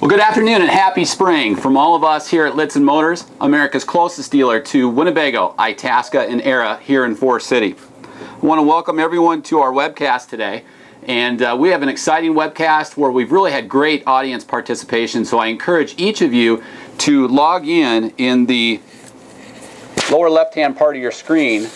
Well, good afternoon and happy spring from all of us here at Lichtsinn Motors, America's closest dealer to Winnebago, Itasca, and Era here in Forest City. I want to welcome everyone to our webcast today. And we have an exciting webcast where we've really had great audience participation. So I encourage each of you to log in the lower left-hand part of your screen.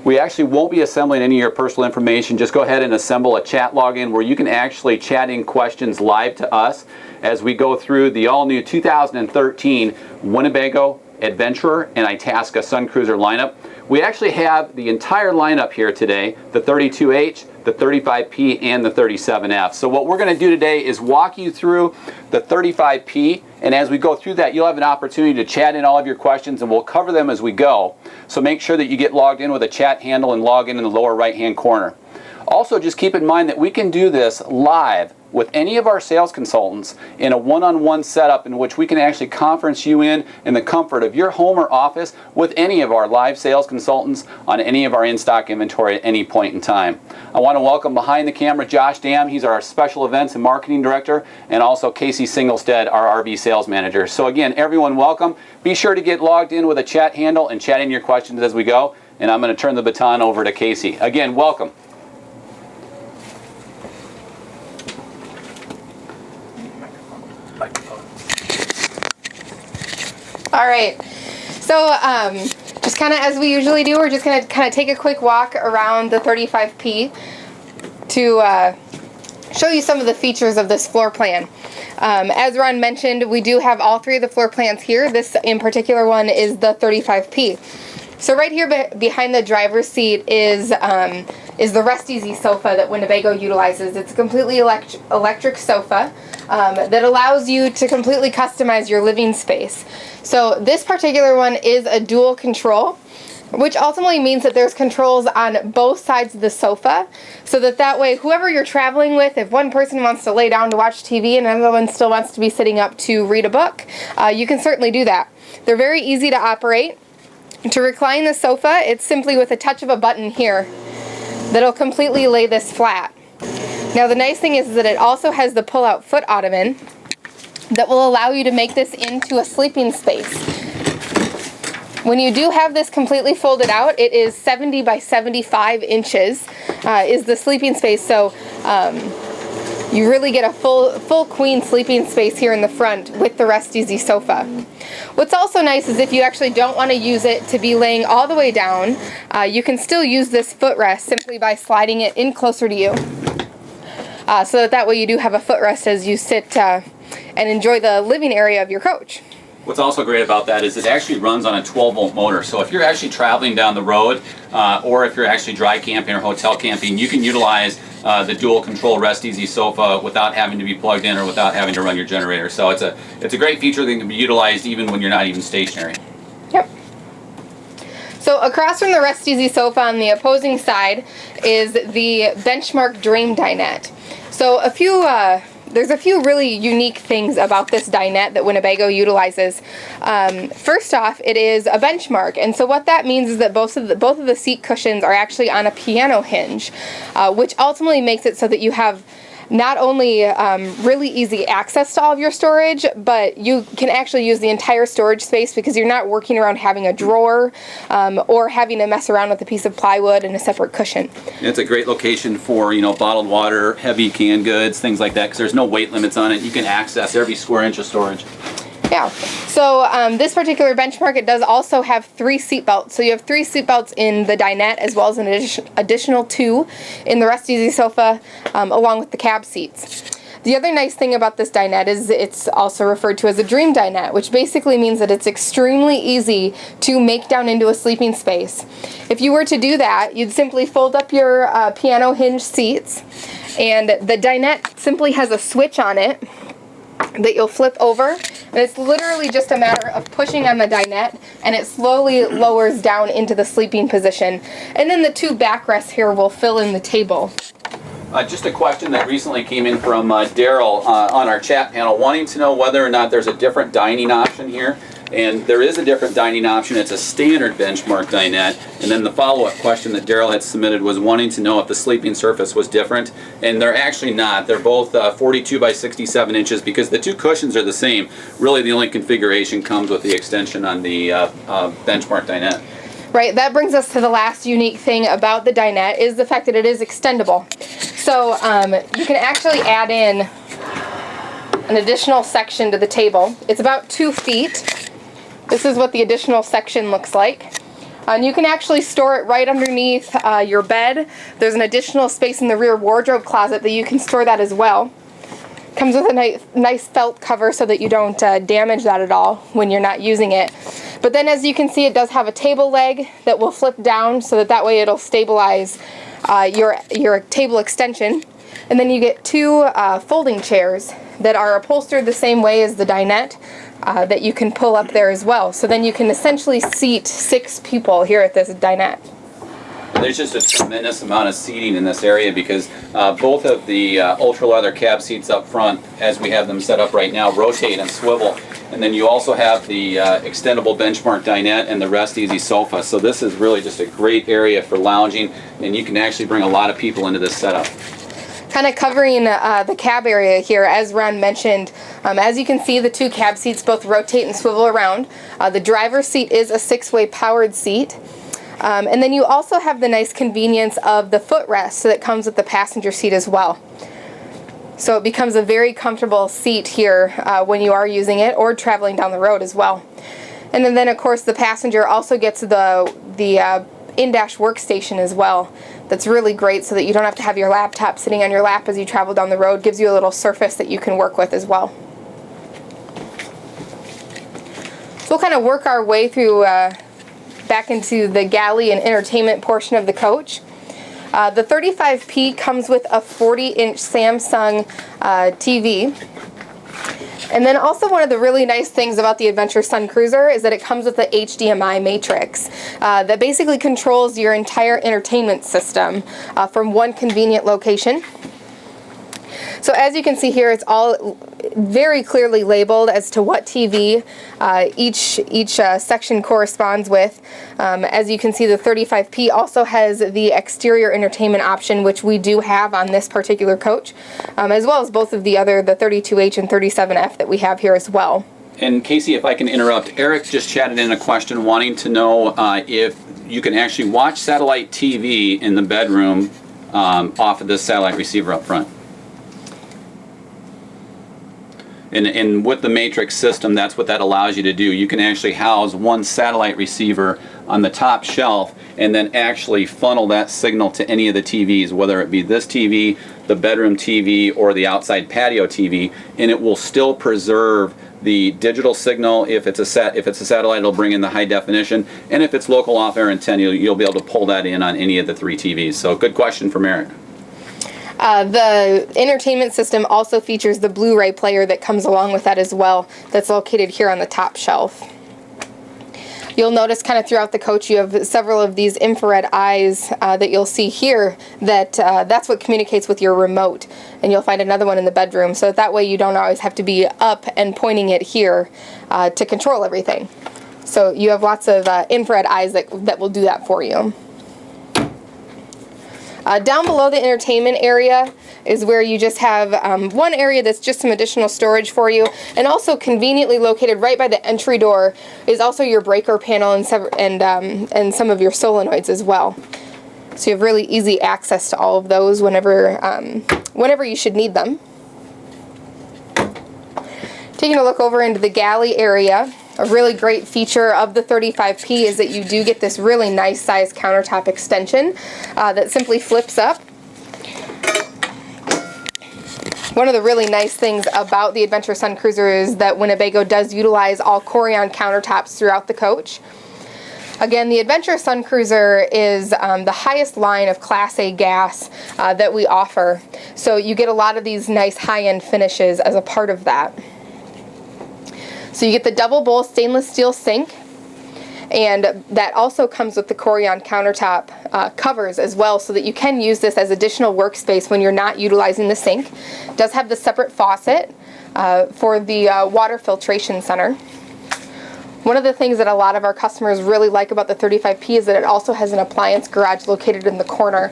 We actually won't be assembling any of your personal information. Just go ahead and assemble a chat login where you can actually chat in questions live to us as we go through the all-new 2013 Winnebago Adventurer and Itasca Suncruiser lineup. We actually have the entire lineup here today, the 32H, the 35P, and the 37F. So what we're going to do today is walk you through the 35P, and as we go through that, you'll have an opportunity to chat in all of your questions, and we'll cover them as we go. So make sure that you get logged in with a chat handle and log in the lower right-hand corner. Also, just keep in mind that we can do this live with any of our sales consultants in a one-on-one setup in which we can actually conference you in the comfort of your home or office with any of our live sales consultants on any of our in-stock inventory at any point in time. I want to welcome behind the camera Josh Dam. He's our Special Events and Marketing Director, and also Casey Singlestead, our RV Sales Manager. So again, everyone welcome. Be sure to get logged in with a chat handle and chat in your questions as we go, and I'm going to turn the baton over to Casey. Again, welcome. All right, so just kind of as we usually do, we're just going to kind of take a quick walk around the 35P to show you some of the features of this floor plan. As Ron mentioned, we do have all three of the floor plans here. This in particular one is the 35P. So right here behind the driver's seat is the Rest Easy sofa that Winnebago utilizes. It's a completely electric sofa that allows you to completely customize your living space. So this particular one is a dual control, which ultimately means that there's controls on both sides of the sofa, so that way whoever you're traveling with, if one person wants to lay down to watch TV and another one still wants to be sitting up to read a book, you can certainly do that. They're very easy to operate. To recline the sofa, it's simply with a touch of a button here that'll completely lay this flat. Now the nice thing is that it also has the pull-out foot ottoman that will allow you to make this into a sleeping space. When you do have this completely folded out, it is 70 by 75 inches is the sleeping space, so you really get a full queen sleeping space here in the front with the Rest Easy sofa. What's also nice is if you actually don't want to use it to be laying all the way down, you can still use this footrest simply by sliding it in closer to you. So that way you do have a footrest as you sit and enjoy the living area of your coach. What's also great about that is it actually runs on a 12-volt motor. So if you're actually traveling down the road or if you're actually dry camping or hotel camping, you can utilize the dual control Rest Easy sofa without having to be plugged in or without having to run your generator. So it's a great feature that can be utilized even when you're not even stationary. Yep. So across from the Rest Easy sofa on the opposing side is the Benchmark Dream dinette. So there's a few really unique things about this dinette that Winnebago utilizes. First off, it is a benchmark, and so what that means is that both of the seat cushions are actually on a piano hinge, which ultimately makes it so that you have not only really easy access to all of your storage, but you can actually use the entire storage space because you're not working around having a drawer or having to mess around with a piece of plywood and a separate cushion. It's a great location for, bottled water, heavy canned goods, things like that, because there's no weight limits on it. You can access every square inch of storage. Yeah, so this particular benchmark, it does also have 3 seat belts. So you have 3 seat belts in the dinette as well as an additional 2 in the Rest Easy sofa along with the cab seats. The other nice thing about this dinette is it's also referred to as a dream dinette, which basically means that it's extremely easy to make down into a sleeping space. If you were to do that, you'd simply fold up your piano hinge seats, and the dinette simply has a switch on it that you'll flip over, and it's literally just a matter of pushing on the dinette and it slowly lowers down into the sleeping position, and then the 2 backrests here will fill in the table. Just a question that recently came in from Daryl on our chat panel, wanting to know whether or not there's a different dining option here And there is a different dining option. It's a standard benchmark dinette. And then the follow-up question that Daryl had submitted was wanting to know if the sleeping surface was different. And they're actually not. They're both 42 by 67 inches because the two cushions are the same. Really, the only configuration comes with the extension on the benchmark dinette. Right, that brings us to the last unique thing about the dinette is the fact that it is extendable. So you can actually add in an additional section to the table. It's about 2 feet. This is what the additional section looks like. And you can actually store it right underneath your bed. There's an additional space in the rear wardrobe closet that you can store that as well. Comes with a nice felt cover so that you don't damage that at all when you're not using it. But then as you can see, it does have a table leg that will flip down so that way it'll stabilize your table extension. And then you get 2 folding chairs that are upholstered the same way as the dinette that you can pull up there as well. So then you can essentially seat 6 people here at this dinette. There's just a tremendous amount of seating in this area because both of the ultra leather cab seats up front, as we have them set up right now, rotate and swivel. And then you also have the extendable benchmark dinette and the rest easy sofa. So this is really just a great area for lounging, and you can actually bring a lot of people into this setup. Kind of covering the cab area here, as Ron mentioned, as you can see, the 2 cab seats both rotate and swivel around. The driver's seat is a 6-way powered seat. And then you also have the nice convenience of the footrest that comes with the passenger seat as well. So it becomes a very comfortable seat here when you are using it or traveling down the road as well. And then of course the passenger also gets the in-dash workstation as well. That's really great so that you don't have to have your laptop sitting on your lap as you travel down the road. Gives you a little surface that you can work with as well. So we'll kind of work our way through back into the galley and entertainment portion of the coach. The 35P comes with a 40-inch Samsung TV. And then also one of the really nice things about the Adventure Suncruiser is that it comes with the HDMI matrix that basically controls your entire entertainment system from one convenient location. So as you can see here, it's all very clearly labeled as to what TV each section corresponds with. As you can see, the 35P also has the exterior entertainment option, which we do have on this particular coach, as well as both of the 32H and 37F that we have here as well. And Casey, if I can interrupt, Eric just chatted in a question wanting to know if you can actually watch satellite TV in the bedroom off of this satellite receiver up front. And with the matrix system, that's what that allows you to do. You can actually house one satellite receiver on the top shelf and then actually funnel that signal to any of the TVs, whether it be this TV, the bedroom TV, or the outside patio TV, and it will still preserve the digital signal. If it's a satellite, it'll bring in the high definition, and if it's local off-air antenna, you'll be able to pull that in on any of the 3 TVs. So good question from Eric. The entertainment system also features the Blu-ray player that comes along with that as well. That's located here on the top shelf. You'll notice kind of throughout the coach you have several of these infrared eyes that you'll see here that's what communicates with your remote. And you'll find another one in the bedroom. So that way you don't always have to be up and pointing it here to control everything. So you have lots of infrared eyes that will do that for you. Down below the entertainment area is where you just have one area that's just some additional storage for you, and also conveniently located right by the entry door is also your breaker panel and some of your solenoids as well. So you have really easy access to all of those whenever you should need them. Taking a look over into the galley area, a really great feature of the 35P is that you do get this really nice size countertop extension that simply flips up. One of the really nice things about the Adventure Suncruiser is that Winnebago does utilize all Corian countertops throughout the coach. Again, the Adventure Suncruiser is the highest line of Class A gas that we offer. So you get a lot of these nice high-end finishes as a part of that. So you get the double bowl stainless steel sink, and that also comes with the Corian countertop covers as well, so that you can use this as additional workspace when you're not utilizing the sink. It does have the separate faucet for the water filtration center. One of the things that a lot of our customers really like about the 35P is that it also has an appliance garage located in the corner.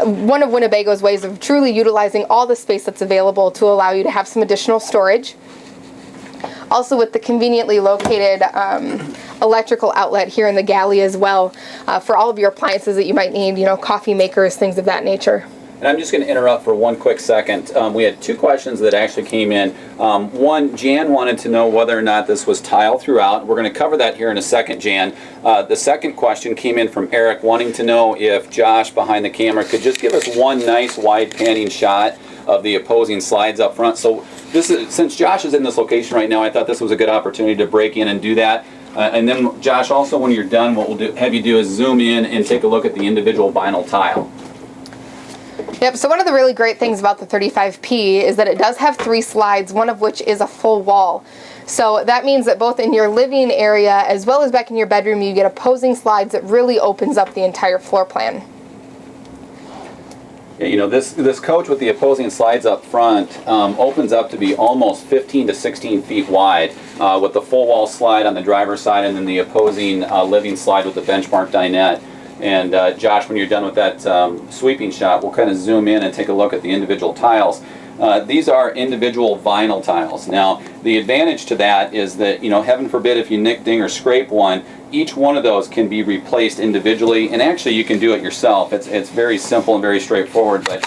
One of Winnebago's ways of truly utilizing all the space that's available to allow you to have some additional storage. Also with the conveniently located electrical outlet here in the galley as well for all of your appliances that you might need, you know, coffee makers, things of that nature. And I'm just going to interrupt for one quick second. We had two questions that actually came in. One, Jan wanted to know whether or not this was tile throughout. We're going to cover that here in a second, Jan. The second question came in from Eric wanting to know if Josh behind the camera could just give us one nice wide panning shot of the opposing slides up front. So this is, since Josh is in this location right now, I thought this was a good opportunity to break in and do that. And then Josh, also when you're done, what we'll have you do is zoom in and take a look at the individual vinyl tile. Yep, so one of the really great things about the 35P is that it does have 3 slides, one of which is a full wall. So that means that both in your living area as well as back in your bedroom, you get opposing slides that really opens up the entire floor plan. Yeah, you know, this coach with the opposing slides up front opens up to be almost 15 to 16 feet wide with the full wall slide on the driver's side and then the opposing living slide with the benchmark dinette. And Josh, when you're done with that sweeping shot, we'll kind of zoom in and take a look at the individual tiles. These are individual vinyl tiles. Now, the advantage to that is that, you know, heaven forbid if you nick, ding, or scrape one, each one of those can be replaced individually, and actually you can do it yourself. It's very simple and very straightforward, but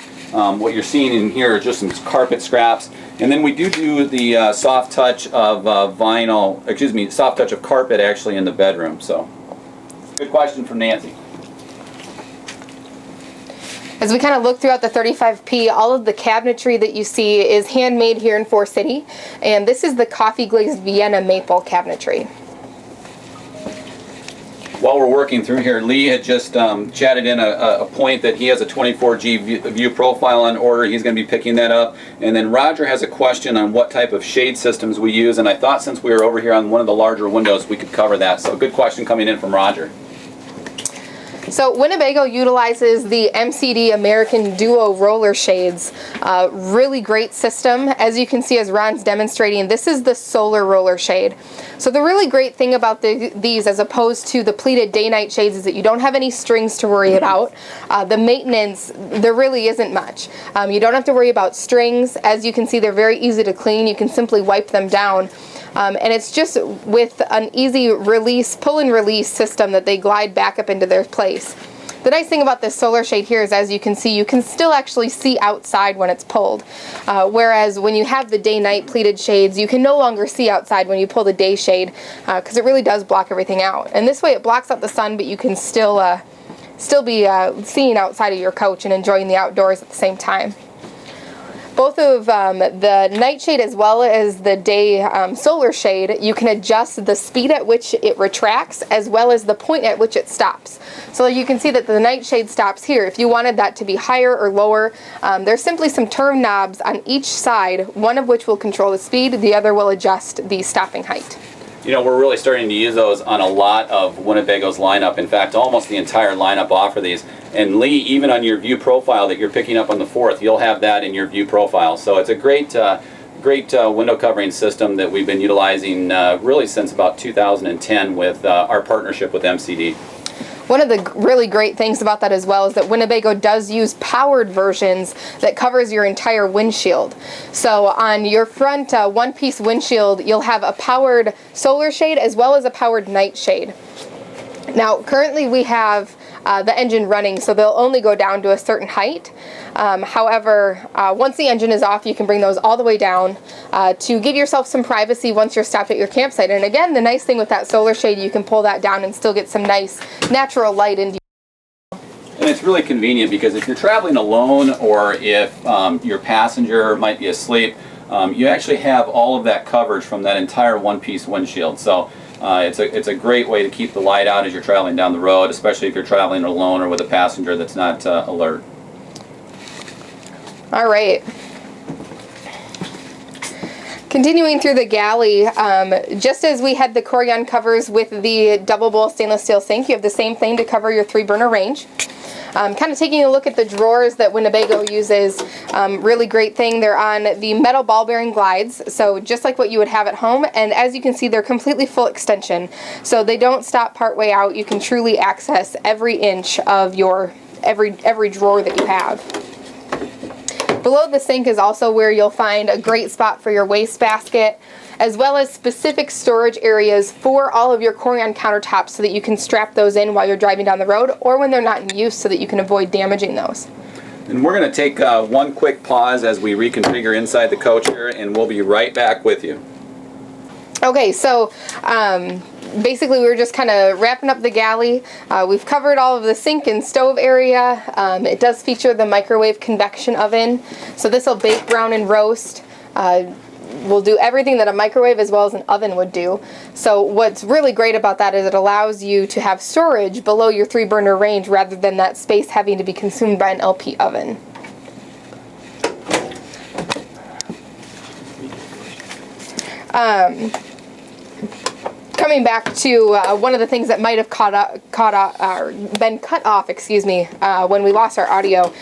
what you're seeing in here are just some carpet scraps. And then we do the soft touch of soft touch of carpet actually in the bedroom. So, good question from Nancy. As we kind of look throughout the 35P, all of the cabinetry that you see is handmade here in Forest City, and this is the coffee glazed Vienna maple cabinetry. While we're working through here, Lee had just chatted in a point that he has a 24G view profile on order. He's going to be picking that up. And then Roger has a question on what type of shade systems we use, and I thought since we were over here on one of the larger windows, we could cover that. So good question coming in from Roger. So Winnebago utilizes the MCD American Duo roller shades. Really great system. As you can see, as Ron's demonstrating, this is the solar roller shade. So the really great thing about these as opposed to the pleated day-night shades is that you don't have any strings to worry about. The maintenance, there really isn't much. You don't have to worry about strings. As you can see, they're very easy to clean. You can simply wipe them down. And it's just with an easy release, pull and release system that they glide back up into their place. The nice thing about this solar shade here is, as you can see, you can still actually see outside when it's pulled. Whereas when you have the day-night pleated shades, you can no longer see outside when you pull the day shade because it really does block everything out. And this way it blocks out the sun, but you can still be seeing outside of your coach and enjoying the outdoors at the same time. Both of the night shade as well as the day solar shade, you can adjust the speed at which it retracts as well as the point at which it stops. So you can see that the night shade stops here. If you wanted that to be higher or lower, there's simply some turn knobs on each side, one of which will control the speed, the other will adjust the stopping height. You know, we're really starting to use those on a lot of Winnebago's lineup. In fact, almost the entire lineup offer these. And Lee, even on your view profile that you're picking up on the 4th, you'll have that in your view profile. So it's a great window covering system that we've been utilizing really since about 2010 with our partnership with MCD. One of the really great things about that as well is that Winnebago does use powered versions that covers your entire windshield. So on your front one-piece windshield, you'll have a powered solar shade as well as a powered night shade. Now, currently we have the engine running, so they'll only go down to a certain height. However, once the engine is off, you can bring those all the way down to give yourself some privacy once you're stopped at your campsite. And again, the nice thing with that solar shade, you can pull that down and still get some nice natural light into your. And it's really convenient because if you're traveling alone or if your passenger might be asleep, you actually have all of that coverage from that entire one-piece windshield. So it's a great way to keep the light out as you're traveling down the road, especially if you're traveling alone or with a passenger that's not alert. All right. Continuing through the galley, just as we had the Corian covers with the double bowl stainless steel sink, you have the same thing to cover your 3-burner range. Kind of taking a look at the drawers that Winnebago uses, really great thing. They're on the metal ball bearing glides, so just like what you would have at home, and as you can see, they're completely full extension, so they don't stop part way out. You can truly access every inch of your every drawer that you have. Below the sink is also where you'll find a great spot for your wastebasket, as well as specific storage areas for all of your Corian countertops so that you can strap those in while you're driving down the road or when they're not in use so that you can avoid damaging those. And we're going to take one quick pause as we reconfigure inside the coach here, and we'll be right back with you. Okay, so basically we were just kind of wrapping up the galley. We've covered all of the sink and stove area. It does feature the microwave convection oven, so this will bake, brown, and roast. Will do everything that a microwave as well as an oven would do. So what's really great about that is it allows you to have storage below your 3-burner range rather than that space having to be consumed by an LP oven. Coming back to one of the things that might have been cut off, when we lost our audio,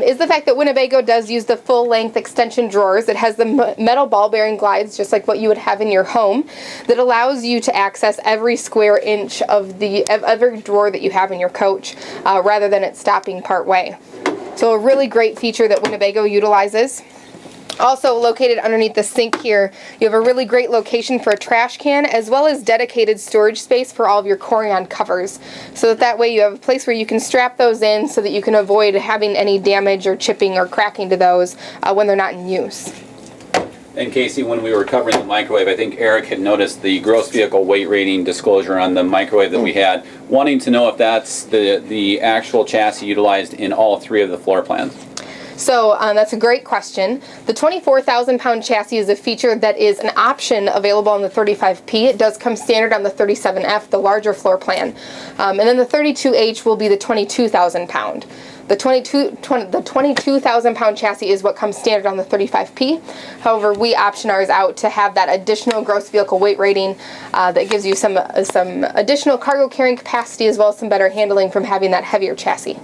is the fact that Winnebago does use the full-length extension drawers. It has the metal ball-bearing glides, just like what you would have in your home, that allows you to access every square inch of every drawer that you have in your coach, rather than it stopping part way. So a really great feature that Winnebago utilizes. Also located underneath the sink here, you have a really great location for a trash can as well as dedicated storage space for all of your Corian covers. So that way you have a place where you can strap those in so that you can avoid having any damage or chipping or cracking to those when they're not in use. And Casey, when we were covering the microwave, I think Eric had noticed the gross vehicle weight rating disclosure on the microwave that we had, wanting to know if that's the actual chassis utilized in all 3 of the floor plans. So that's a great question. The 24,000 pound chassis is a feature that is an option available on the 35P. It does come standard on the 37F, the larger floor plan. And then the 32H will be the 22,000 pound. The 22,000 pound chassis is what comes standard on the 35P. However, we option ours out to have that additional gross vehicle weight rating that gives you some additional cargo carrying capacity as well as some better handling from having that heavier chassis.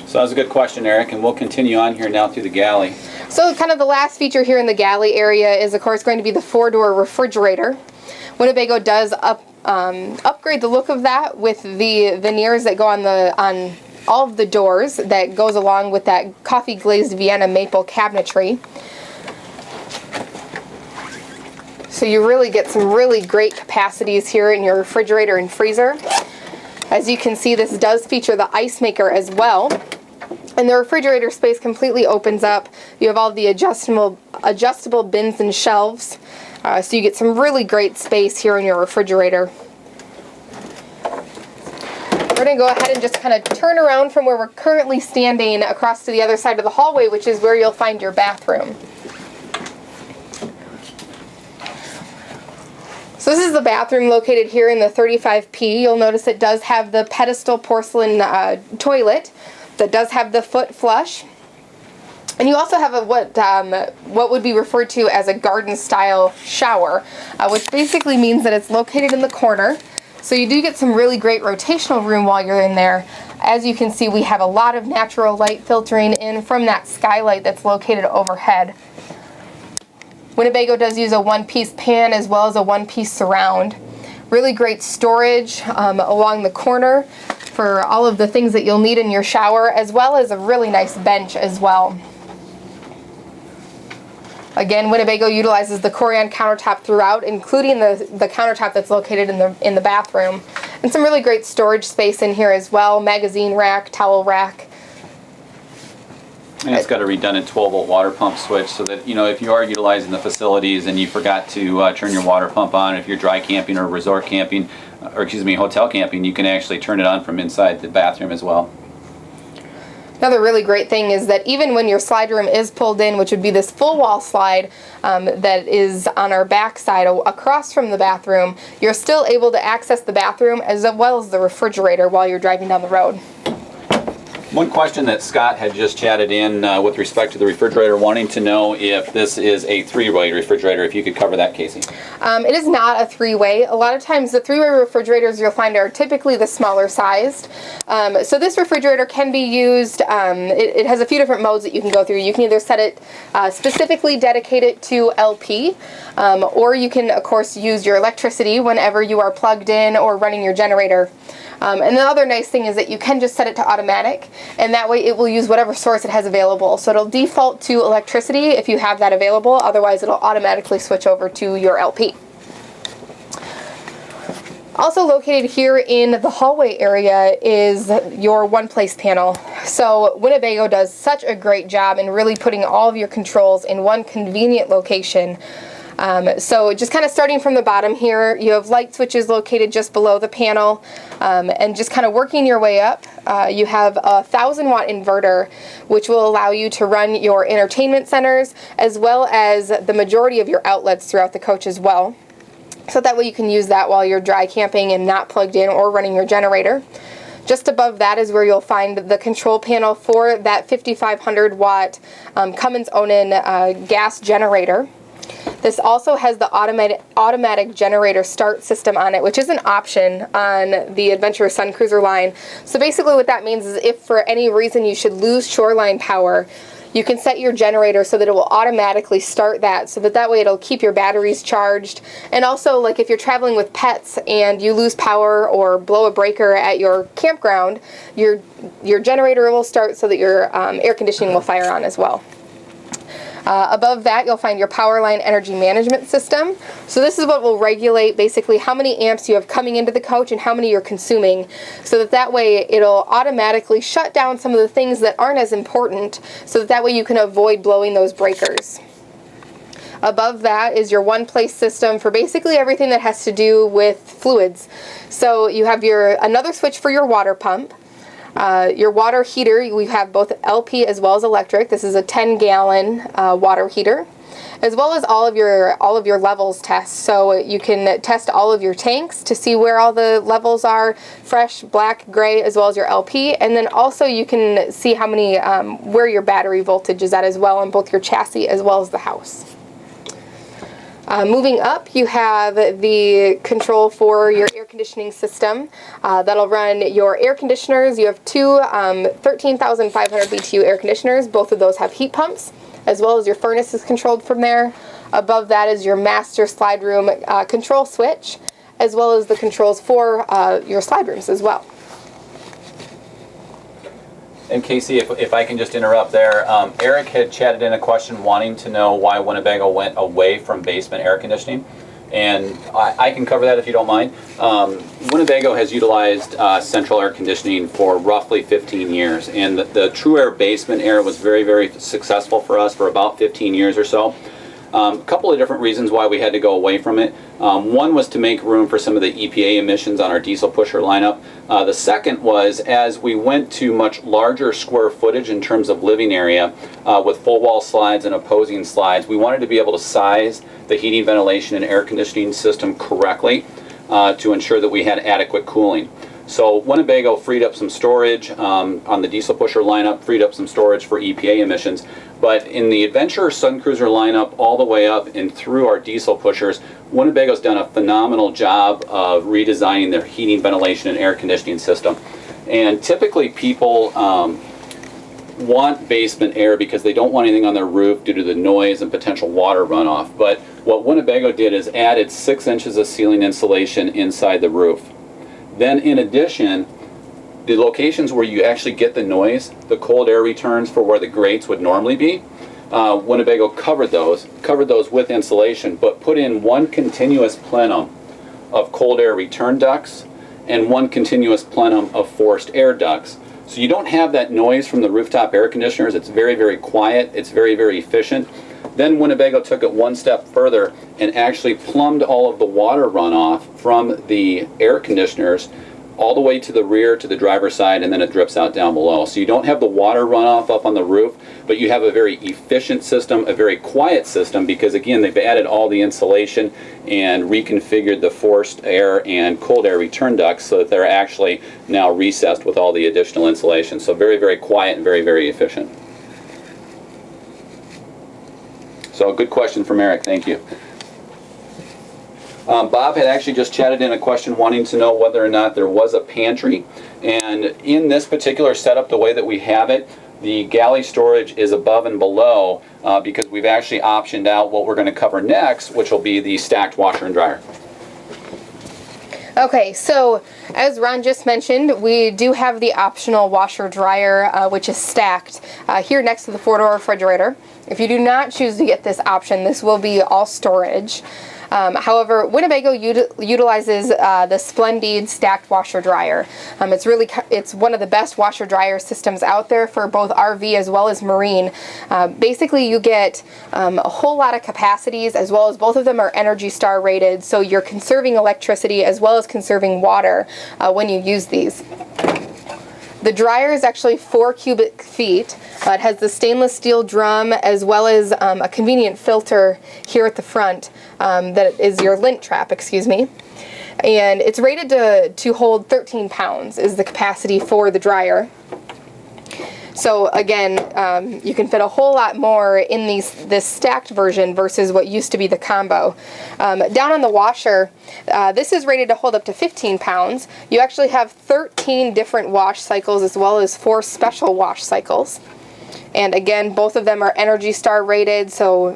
So that was a good question, Eric, and we'll continue on here now through the galley. So kind of the last feature here in the galley area is, of course, going to be the 4-door refrigerator. Winnebago does upgrade the look of that with the veneers that go on all of the doors that goes along with that coffee glazed Vienna maple cabinetry. So you really get some really great capacities here in your refrigerator and freezer. As you can see, this does feature the ice maker as well. And the refrigerator space completely opens up. You have all the adjustable bins and shelves. So you get some really great space here in your refrigerator. We're going to go ahead and just kind of turn around from where we're currently standing across to the other side of the hallway, which is where you'll find your bathroom. So this is the bathroom located here in the 35P. You'll notice it does have the pedestal porcelain toilet that does have the foot flush. And you also have what would be referred to as a garden style shower, which basically means that it's located in the corner. So you do get some really great rotational room while you're in there. As you can see, we have a lot of natural light filtering in from that skylight that's located overhead. Winnebago does use a 1-piece pan as well as a 1-piece surround. Really great storage along the corner for all of the things that you'll need in your shower, as well as a really nice bench as well. Again, Winnebago utilizes the Corian countertop throughout, including the countertop that's located in the bathroom. And some really great storage space in here as well, magazine rack, towel rack. And it's got a redundant 12-volt water pump switch so that, if you are utilizing the facilities and you forgot to turn your water pump on, if you're dry camping or resort camping, hotel camping, you can actually turn it on from inside the bathroom as well. Another really great thing is that even when your slide room is pulled in, which would be this full wall slide that is on our back side across from the bathroom, you're still able to access the bathroom as well as the refrigerator while you're driving down the road. One question that Scott had just chatted in with respect to the refrigerator, wanting to know if this is a three-way refrigerator, if you could cover that, Casey. It is not a three-way. A lot of times the three-way refrigerators you'll find are typically the smaller sized. So this refrigerator can be used, it has a few different modes that you can go through. You can either set it specifically dedicated to LP, or you can, of course, use your electricity whenever you are plugged in or running your generator. And the other nice thing is that you can just set it to automatic, and that way it will use whatever source it has available. So it'll default to electricity if you have that available, otherwise it'll automatically switch over to your LP. Also located here in the hallway area is your one-place panel. So Winnebago does such a great job in really putting all of your controls in one convenient location. So just kind of starting from the bottom here, you have light switches located just below the panel, and just kind of working your way up, you have a 1,000-watt inverter, which will allow you to run your entertainment centers as well as the majority of your outlets throughout the coach as well. So that way you can use that while you're dry camping and not plugged in or running your generator. Just above that is where you'll find the control panel for that 5,500-watt Cummins-Onan gas generator. This also has the automatic generator start system on it, which is an option on the Itasca Suncruiser line. So basically what that means is if for any reason you should lose shoreline power, you can set your generator so that it will automatically start that, so that way it'll keep your batteries charged. And also, like if you're traveling with pets and you lose power or blow a breaker at your campground, your generator will start so that your air conditioning will fire on as well. Above that, you'll find your power line energy management system. So this is what will regulate basically how many amps you have coming into the coach and how many you're consuming, so that way it'll automatically shut down some of the things that aren't as important, so that way you can avoid blowing those breakers. Above that is your one-place system for basically everything that has to do with fluids. So you have another switch for your water pump. Your water heater, we have both LP as well as electric. This is a 10-gallon water heater, as well as all of your levels tests. So you can test all of your tanks to see where all the levels are, fresh, black, gray, as well as your LP. And then also you can see how many where your battery voltage is at as well on both your chassis as well as the house. Moving up, you have the control for your air conditioning system. That'll run your air conditioners. You have two 13,500 BTU air conditioners. Both of those have heat pumps, as well as your furnace is controlled from there. Above that is your master slide room control switch, as well as the controls for your slide rooms as well. And Casey, if I can just interrupt there, Eric had chatted in a question wanting to know why Winnebago went away from basement air conditioning. And I can cover that if you don't mind. Winnebago has utilized central air conditioning for roughly 15 years. And the True Air basement air was very, very successful for us for about 15 years or so. A couple of different reasons why we had to go away from it. One was to make room for some of the EPA emissions on our diesel pusher lineup. The second was as we went to much larger square footage in terms of living area with full wall slides and opposing slides, we wanted to be able to size the heating, ventilation, and air conditioning system correctly to ensure that we had adequate cooling. So Winnebago freed up some storage on the diesel pusher lineup, freed up some storage for EPA emissions. But in the Itasca Suncruiser lineup all the way up and through our diesel pushers, Winnebago's done a phenomenal job of redesigning their heating, ventilation, and air conditioning system. And typically people want basement air because they don't want anything on their roof due to the noise and potential water runoff. But what Winnebago did is added 6 inches of ceiling insulation inside the roof. Then in addition, the locations where you actually get the noise, the cold air returns for where the grates would normally be, Winnebago covered those with insulation, but put in one continuous plenum of cold air return ducts and one continuous plenum of forced air ducts. So you don't have that noise from the rooftop air conditioners. It's very, very quiet. It's very, very efficient. Then Winnebago took it one step further and actually plumbed all of the water runoff from the air conditioners all the way to the rear to the driver's side, and then it drips out down below. So you don't have the water runoff up on the roof, but you have a very efficient system, a very quiet system, because again, they've added all the insulation and reconfigured the forced air and cold air return ducts so that they're actually now recessed with all the additional insulation. So very, very quiet and very, very efficient. So good question from Eric, thank you. Bob had actually just chatted in a question wanting to know whether or not there was a pantry. And in this particular setup, the way that we have it, the galley storage is above and below because we've actually optioned out what we're going to cover next, which will be the stacked washer and dryer. Okay, so as Ron just mentioned, we do have the optional washer dryer, which is stacked here next to the four-door refrigerator. If you do not choose to get this option, this will be all storage. However, Winnebago utilizes the Splendid stacked washer dryer. It's one of the best washer dryer systems out there for both RV as well as marine. Basically, you get a whole lot of capacities, as well as both of them are Energy Star rated, so you're conserving electricity as well as conserving water when you use these. The dryer is actually 4 cubic feet. It has the stainless steel drum as well as a convenient filter here at the front that is your lint trap, excuse me. And it's rated to hold 13 pounds is the capacity for the dryer. So again, you can fit a whole lot more in this stacked version versus what used to be the combo. Down on the washer, this is rated to hold up to 15 pounds. You actually have 13 different wash cycles as well as 4 special wash cycles. And again, both of them are Energy Star rated, so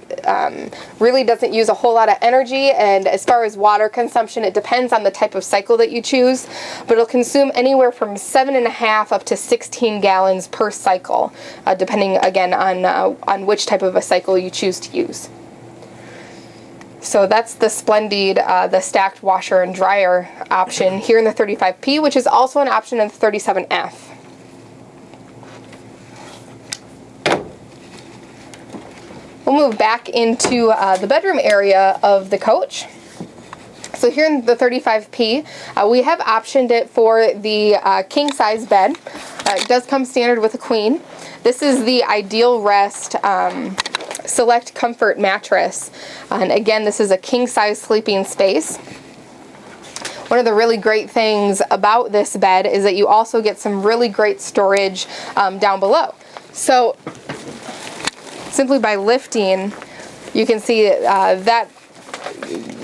really doesn't use a whole lot of energy. And as far as water consumption, it depends on the type of cycle that you choose, but it'll consume anywhere from 7.5 up to 16 gallons per cycle, depending again on which type of a cycle you choose to use. So that's the Splendid, the stacked washer and dryer option here in the 35P, which is also an option in the 37F. We'll move back into the bedroom area of the coach. So here in the 35P, we have optioned it for the king size bed. It does come standard with a queen. This is the Ideal Rest Select Comfort mattress. And again, this is a king size sleeping space. One of the really great things about this bed is that you also get some really great storage down below. So simply by lifting, you can see that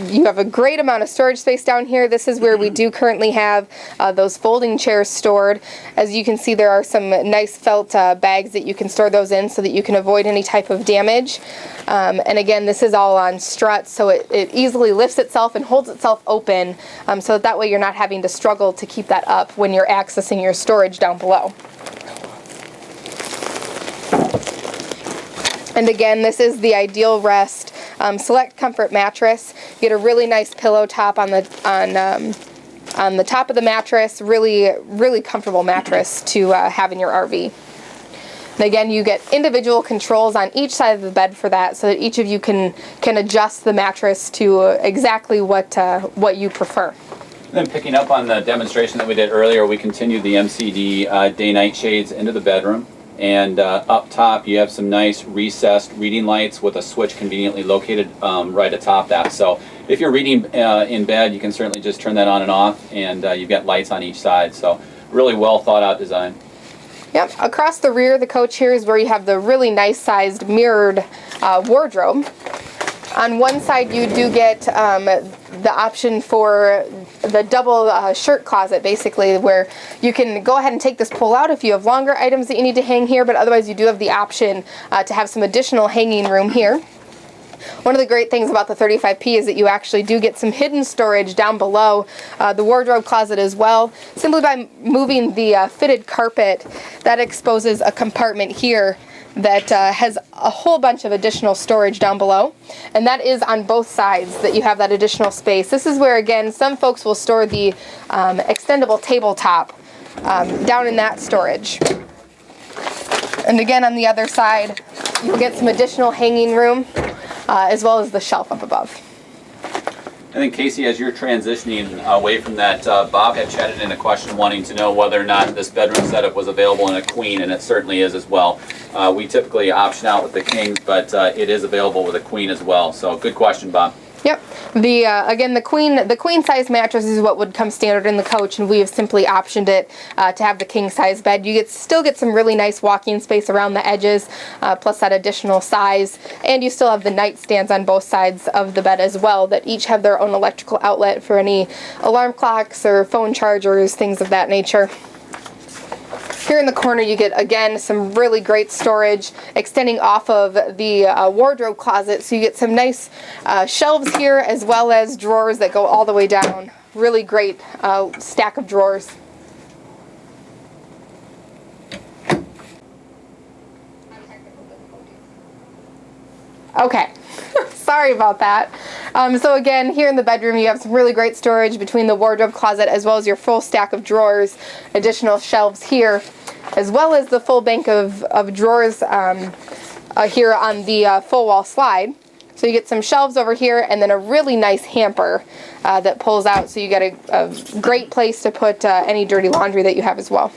you have a great amount of storage space down here. This is where we do currently have those folding chairs stored. As you can see, there are some nice felt bags that you can store those in so that you can avoid any type of damage. And again, this is all on struts, so it easily lifts itself and holds itself open, so that way you're not having to struggle to keep that up when you're accessing your storage down below. And again, this is the Ideal Rest Select Comfort mattress. You get a really nice pillow top on the top of the mattress. Really comfortable mattress to have in your RV. And again, you get individual controls on each side of the bed for that, so that each of you can adjust the mattress to exactly what you prefer. And then picking up on the demonstration that we did earlier, we continued the MCD day-night shades into the bedroom. And up top, you have some nice recessed reading lights with a switch conveniently located right atop that. So if you're reading in bed, you can certainly just turn that on and off, and you've got lights on each side. So really well thought out design. Yep, across the rear of the coach here is where you have the really nice sized mirrored wardrobe. On one side, you do get the option for the double shirt closet, basically, where you can go ahead and take this pull out if you have longer items that you need to hang here, but otherwise you do have the option to have some additional hanging room here. One of the great things about the 35P is that you actually do get some hidden storage down below the wardrobe closet as well. Simply by moving the fitted carpet, that exposes a compartment here that has a whole bunch of additional storage down below, and that is on both sides that you have that additional space. This is where, again, some folks will store the extendable tabletop down in that storage. And again, on the other side, you'll get some additional hanging room as well as the shelf up above. And then Casey, as you're transitioning away from that, Bob had chatted in a question wanting to know whether or not this bedroom setup was available in a queen, and it certainly is as well. We typically option out with the kings, but it is available with a queen as well. So good question, Bob. Yep. The again, the queen size mattress is what would come standard in the coach, and we have simply optioned it to have the king size bed. You still get some really nice walking space around the edges, plus that additional size, and you still have the nightstands on both sides of the bed as well that each have their own electrical outlet for any alarm clocks or phone chargers, things of that nature. Here in the corner you get, again, some really great storage extending off of the wardrobe closet, so you get some nice shelves here as well as drawers that go all the way down. Really great stack of drawers. Okay. Sorry about that. So again, here in the bedroom you have some really great storage between the wardrobe closet as well as your full stack of drawers, additional shelves here, as well as the full bank of drawers here on the full wall slide. So you get some shelves over here and then a really nice hamper that pulls out, so you get a great place to put any dirty laundry that you have as well.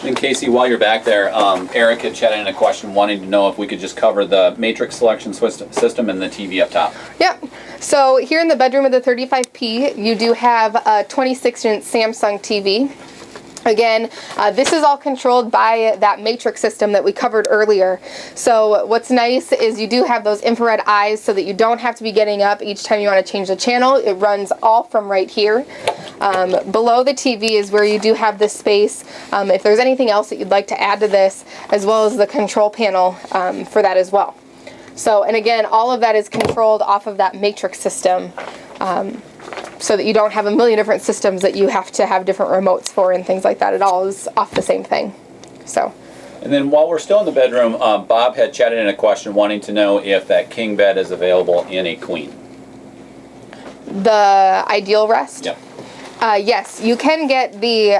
And Casey, while you're back there, Eric had chatted in a question wanting to know if we could just cover the matrix selection system and the TV up top. Yep. So here in the bedroom of the 35P, you do have a 26-inch Samsung TV. Again, this is all controlled by that matrix system that we covered earlier. So what's nice is you do have those infrared eyes so that you don't have to be getting up each time you want to change the channel. It runs all from right here. Below the TV is where you do have this space if there's anything else that you'd like to add to this, as well as the control panel for that as well. So, and again, all of that is controlled off of that matrix system. So that you don't have a million different systems that you have to have different remotes for and things like that. It all is off the same thing. So. And then while we're still in the bedroom, Bob had chatted in a question wanting to know if that king bed is available in a queen. The ideal rest? Yep. Yes, you can get the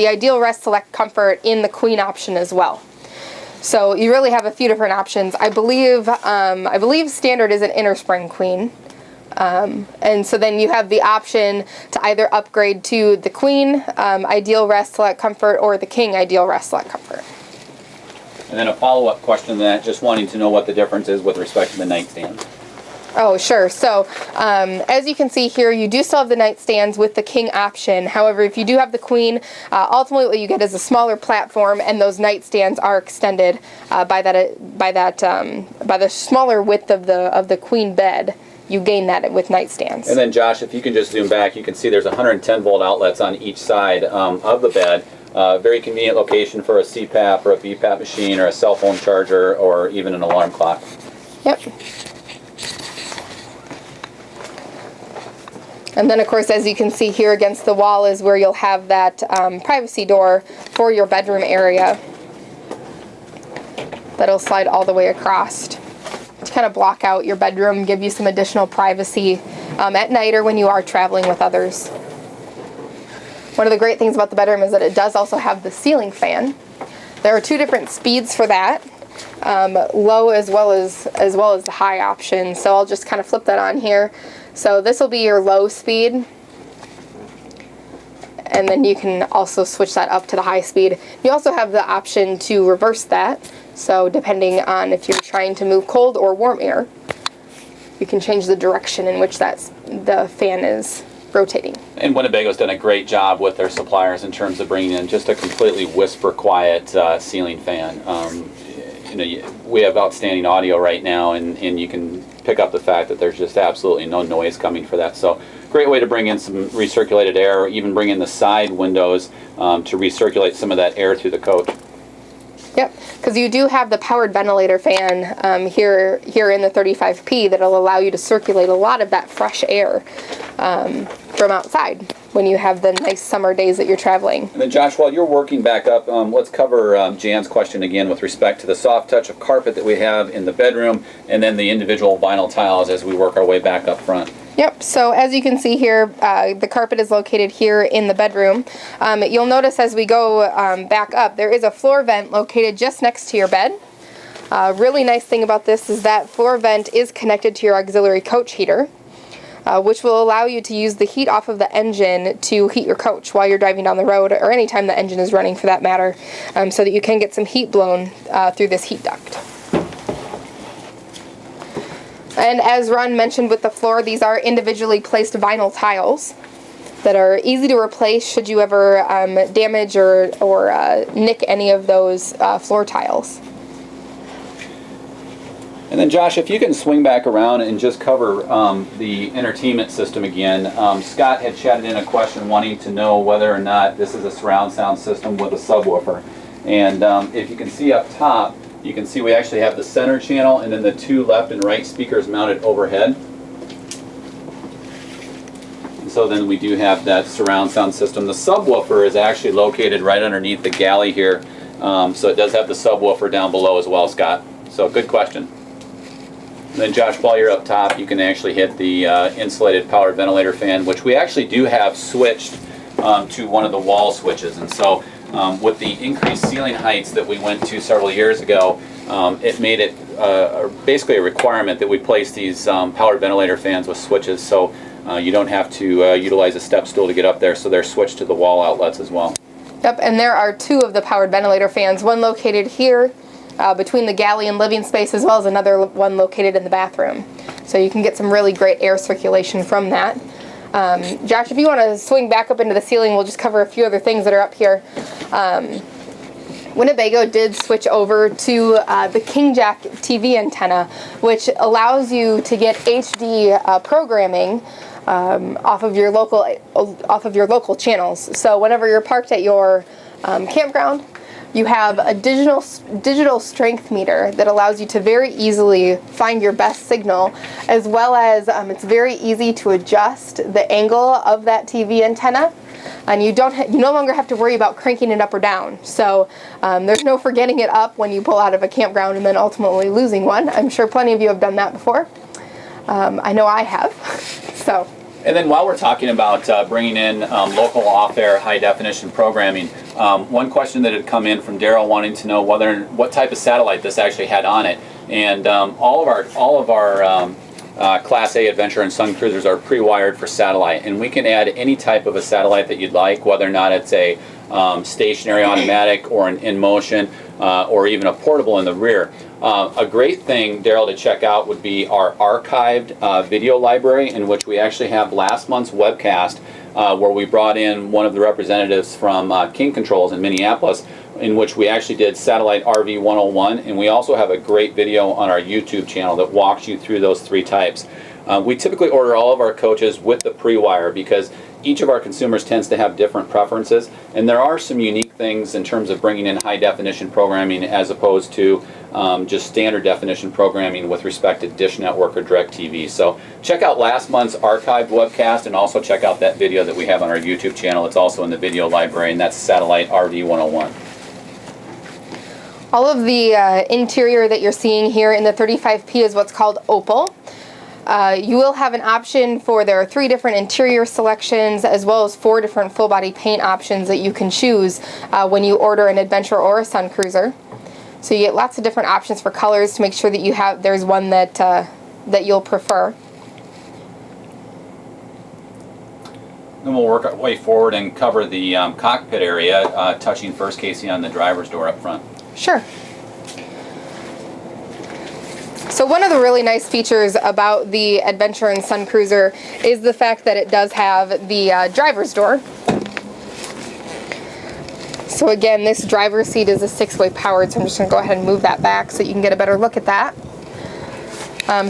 ideal rest select comfort in the queen option as well. So you really have a few different options. I believe standard is an inner spring queen. And so then you have the option to either upgrade to the queen ideal rest select comfort or the king ideal rest select comfort. And then a follow-up question to that, just wanting to know what the difference is with respect to the nightstand. Oh, sure. So as you can see here, you do still have the nightstands with the king option. However, if you do have the queen, ultimately what you get is a smaller platform, and those nightstands are extended by the smaller width of the queen bed. You gain that with nightstands. And then Josh, if you can just zoom back, you can see there's 110 volt outlets on each side of the bed. Very convenient location for a CPAP or a BPAP machine or a cell phone charger or even an alarm clock. Yep. And then of course, as you can see here against the wall is where you'll have that privacy door for your bedroom area. That'll slide all the way across to kind of block out your bedroom, give you some additional privacy at night or when you are traveling with others. One of the great things about the bedroom is that it does also have the ceiling fan. There are two different speeds for that, low as well as the high option. So I'll just kind of flip that on here. So this will be your low speed, and then you can also switch that up to the high speed. You also have the option to reverse that. So depending on if you're trying to move cold or warm air, you can change the direction in which the fan is rotating. And Winnebago's done a great job with their suppliers in terms of bringing in just a completely whisper quiet ceiling fan. We have outstanding audio right now, and you can pick up the fact that there's just absolutely no noise coming for that. So great way to bring in some recirculated air, or even bring in the side windows to recirculate some of that air through the coach. Yep, because you do have the powered ventilator fan here in the 35P that'll allow you to circulate a lot of that fresh air from outside when you have the nice summer days that you're traveling. And then Josh, while you're working back up, let's cover Jan's question again with respect to the soft touch of carpet that we have in the bedroom, and then the individual vinyl tiles as we work our way back up front. Yep, so as you can see here, the carpet is located here in the bedroom. You'll notice as we go back up, there is a floor vent located just next to your bed. Really nice thing about this is that floor vent is connected to your auxiliary coach heater. which will allow you to use the heat off of the engine to heat your coach while you're driving down the road, or anytime the engine is running for that matter, so that you can get some heat blown through this heat duct. And as Ron mentioned with the floor, these are individually placed vinyl tiles that are easy to replace should you ever damage or nick any of those floor tiles. And then Josh, if you can swing back around and just cover the entertainment system again. Scott had chatted in a question wanting to know whether or not this is a surround sound system with a subwoofer. And if you can see up top, you can see we actually have the center channel and then the two left and right speakers mounted overhead. And so then we do have that surround sound system. The subwoofer is actually located right underneath the galley here. So it does have the subwoofer down below as well, Scott. So good question. And then Josh, while you're up top, you can actually hit the insulated powered ventilator fan, which we actually do have switched to one of the wall switches. And so with the increased ceiling heights that we went to several years ago, it made it basically a requirement that we place these powered ventilator fans with switches, so you don't have to utilize a step stool to get up there, so they're switched to the wall outlets as well. Yep, and there are two of the powered ventilator fans, one located here between the galley and living space, as well as another one located in the bathroom. So you can get some really great air circulation from that. Josh, if you want to swing back up into the ceiling, we'll just cover a few other things that are up here. Winnebago did switch over to the King Jack TV antenna, which allows you to get HD programming off of your local channels. So whenever you're parked at your campground, you have a digital strength meter that allows you to very easily find your best signal, as well as it's very easy to adjust the angle of that TV antenna, and you no longer have to worry about cranking it up or down. So there's no forgetting it up when you pull out of a campground and then ultimately losing one. I'm sure plenty of you have done that before. I know I have. So. And then while we're talking about bringing in local off-air high-definition programming, one question that had come in from Daryl wanting to know what type of satellite this actually had on it. And all of our Class A Adventure and Suncruisers are pre-wired for satellite, and we can add any type of a satellite that you'd like, whether or not it's a stationary automatic or an in-motion or even a portable in the rear. A great thing, Daryl, to check out would be our archived video library, in which we actually have last month's webcast where we brought in one of the representatives from King Controls in Minneapolis, in which we actually did Satellite RV 101, and we also have a great video on our YouTube channel that walks you through those three types. We typically order all of our coaches with the pre-wire because each of our consumers tends to have different preferences, and there are some unique things in terms of bringing in high-definition programming as opposed to just standard definition programming with respect to Dish Network or DirecTV. So check out last month's archived webcast, and also check out that video that we have on our YouTube channel. It's also in the video library, and that's Satellite RV 101. All of the interior that you're seeing here in the 35P is what's called Opal. You will have an option for, there are 3 different interior selections, as well as 4 different full body paint options that you can choose when you order an Adventure or a Suncruiser. So you get lots of different options for colors to make sure that there's one that that you'll prefer. Then we'll work our way forward and cover the cockpit area, touching first, Casey, on the driver's door up front. Sure. So one of the really nice features about the Adventure and Suncruiser is the fact that it does have the driver's door. So again, this driver's seat is a 6-way powered, so I'm just going to go ahead and move that back so you can get a better look at that.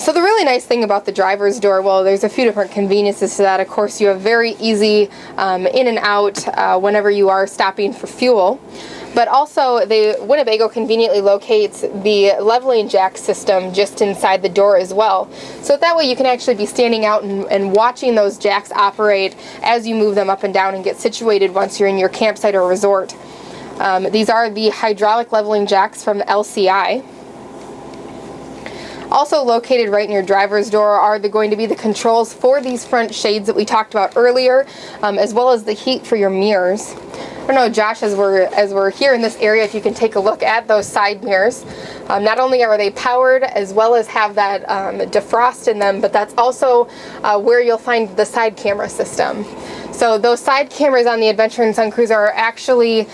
So the really nice thing about the driver's door, well, there's a few different conveniences to that. Of course, you have very easy in and out whenever you are stopping for fuel. But also, the Winnebago conveniently locates the leveling jack system just inside the door as well. So that way you can actually be standing out and watching those jacks operate as you move them up and down and get situated once you're in your campsite or resort. These are the hydraulic leveling jacks from LCI. Also located right in your driver's door are going to be the controls for these front shades that we talked about earlier, as well as the heat for your mirrors. don't know, Josh, as we're here in this area, if you can take a look at those side mirrors. Not only are they powered as well as have that defrost in them, but that's also where you'll find the side camera system. So those side cameras on the Adventure and Suncruiser are actually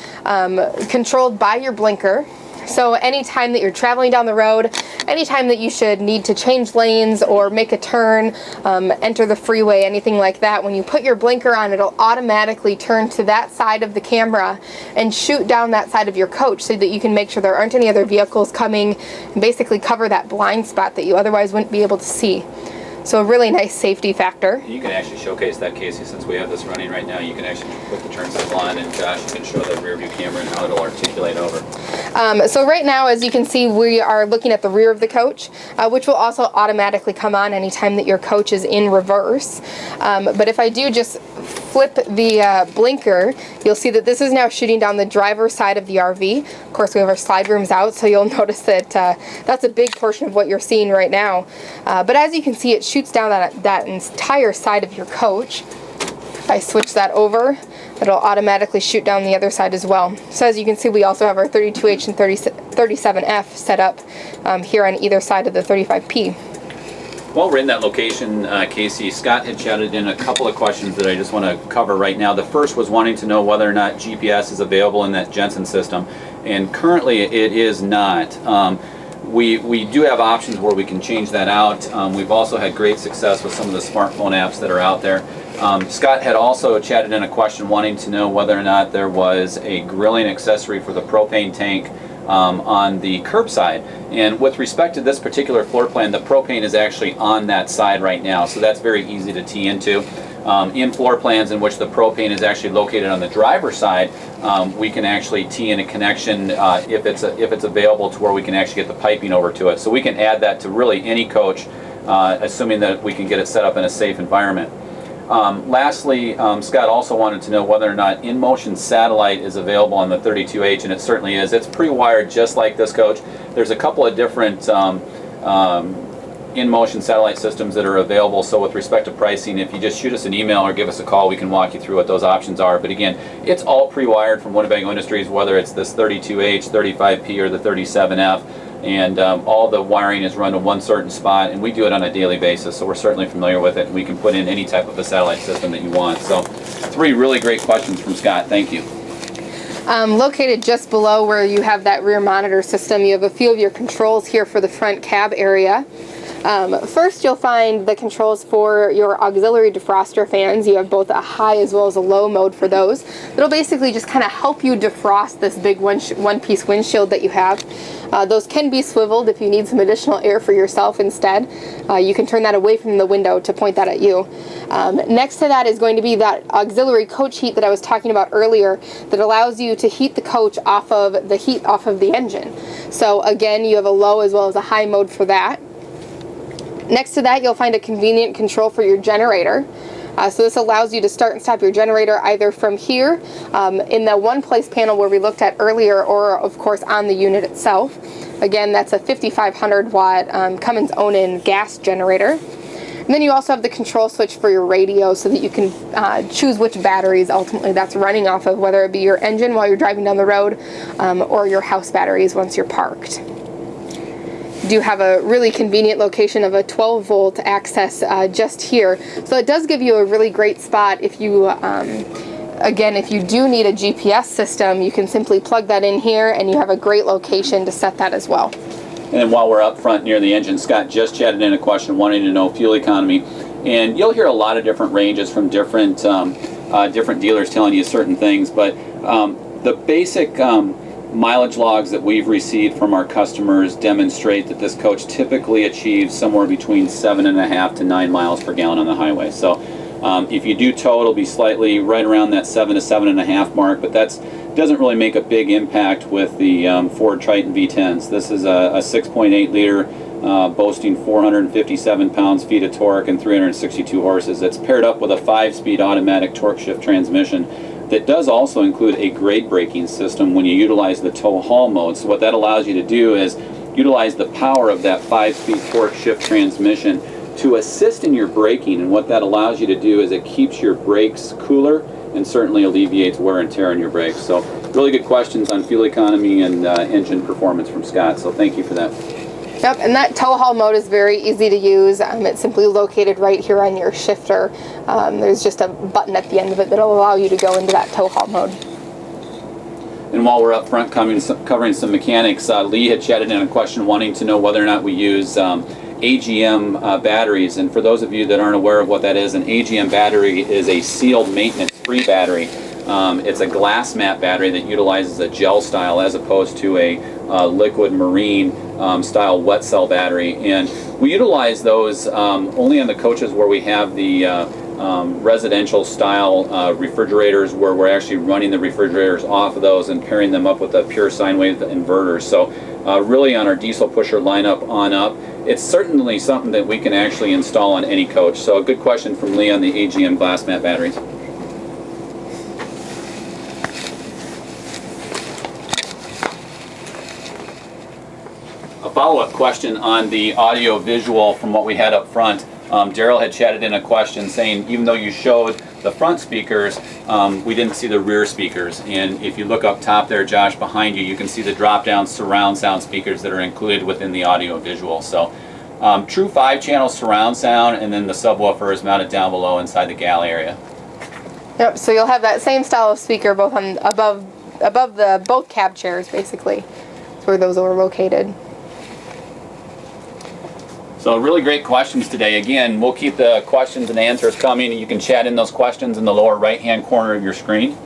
controlled by your blinker. So anytime that you're traveling down the road, anytime that you should need to change lanes or make a turn, enter the freeway, anything like that, when you put your blinker on, it'll automatically turn to that side of the camera and shoot down that side of your coach so that you can make sure there aren't any other vehicles coming and basically cover that blind spot that you otherwise wouldn't be able to see. So a really nice safety factor. You can actually showcase that, Casey, since we have this running right now. You can actually put the turn signal on, and Josh, you can show the rear view camera and how it'll articulate over. So right now, as you can see, we are looking at the rear of the coach, which will also automatically come on anytime that your coach is in reverse. But if I do just flip the blinker, you'll see that this is now shooting down the driver's side of the RV. Of course, we have our slide rooms out, so you'll notice that that's a big portion of what you're seeing right now. But as you can see, it shoots down that entire side of your coach. If I switch that over, it'll automatically shoot down the other side as well. So as you can see, we also have our 32H and 37F set up here on either side of the 35P. While we're in that location, Casey, Scott had chatted in a couple of questions that I just want to cover right now. The first was wanting to know whether or not GPS is available in that Jensen system, and currently it is not. We do have options where we can change that out. We've also had great success with some of the smartphone apps that are out there. Scott had also chatted in a question wanting to know whether or not there was a grilling accessory for the propane tank on the curbside. And with respect to this particular floor plan, the propane is actually on that side right now, so that's very easy to tee into. In floor plans in which the propane is actually located on the driver's side, we can actually tee in a connection if it's available to where we can actually get the piping over to it. So we can add that to really any coach, assuming that we can get it set up in a safe environment. Lastly, Scott also wanted to know whether or not in-motion satellite is available on the 32H, and it certainly is. It's pre-wired just like this coach. There's a couple of different in-motion satellite systems that are available, so with respect to pricing, if you just shoot us an email or give us a call, we can walk you through what those options are. But again, it's all pre-wired from Winnebago Industries, whether it's this 32H, 35P, or the 37F, and all the wiring is run to one certain spot, and we do it on a daily basis, so we're certainly familiar with it, and we can put in any type of a satellite system that you want. So 3 really great questions from Scott. Thank you. Located just below where you have that rear monitor system, you have a few of your controls here for the front cab area. First, you'll find the controls for your auxiliary defroster fans. You have both a high as well as a low mode for those. It'll basically just kind of help you defrost this big one-piece windshield that you have. Those can be swiveled if you need some additional air for yourself instead. You can turn that away from the window to point that at you. Next to that is going to be that auxiliary coach heat that I was talking about earlier that allows you to heat the coach off of the heat off of the engine. So again, you have a low as well as a high mode for that. Next to that, you'll find a convenient control for your generator. So this allows you to start and stop your generator either from here in the one place panel where we looked at earlier, or of course on the unit itself. Again, that's a 5500 watt Cummins own-in gas generator. And then you also have the control switch for your radio so that you can choose which batteries ultimately that's running off of, whether it be your engine while you're driving down the road or your house batteries once you're parked. Do have a really convenient location of a 12 volt access just here, so it does give you a really great spot if you again, if you do need a GPS system, you can simply plug that in here and you have a great location to set that as well. And then while we're up front near the engine, Scott just chatted in a question wanting to know fuel economy, and you'll hear a lot of different ranges from different different dealers telling you certain things, but the basic mileage logs that we've received from our customers demonstrate that this coach typically achieves somewhere between 7.5 to 9 miles per gallon on the highway. So if you do tow, it'll be slightly right around that 7 to 7.5 mark, but that doesn't really make a big impact with the Ford Triton V10s. This is a 6.8 liter boasting 457 pounds-feet of torque and 362 horses. It's paired up with a 5-speed automatic torque shift transmission that does also include a grade braking system when you utilize the tow haul mode. So what that allows you to do is utilize the power of that 5-speed torque shift transmission to assist in your braking, and what that allows you to do is it keeps your brakes cooler and certainly alleviates wear and tear on your brakes. So really good questions on fuel economy and engine performance from Scott, so thank you for that. Yep, and that tow haul mode is very easy to use. It's simply located right here on your shifter. There's just a button at the end of it that'll allow you to go into that tow haul mode. And while we're up front covering some mechanics, Lee had chatted in a question wanting to know whether or not we use AGM batteries. And for those of you that aren't aware of what that is, an AGM battery is a sealed maintenance-free battery. It's a glass mat battery that utilizes a gel style as opposed to a liquid marine style wet cell battery. And we utilize those only on the coaches where we have the residential style refrigerators, where we're actually running the refrigerators off of those and pairing them up with a pure sine wave inverter. So really on our diesel pusher lineup on up, it's certainly something that we can actually install on any coach. So a good question from Lee on the AGM glass mat batteries. A follow-up question on the audio visual from what we had up front. Daryl had chatted in a question saying even though you showed the front speakers, we didn't see the rear speakers. And if you look up top there, Josh, behind you, you can see the drop-down surround sound speakers that are included within the audio visual. So true 5-channel surround sound, and then the subwoofer is mounted down below inside the galley area. Yep, so you'll have that same style of speaker both on above the both cab chairs, basically. That's where those are located. So really great questions today. Again, we'll keep the questions and answers coming. You can chat in those questions in the lower right-hand corner of your screen.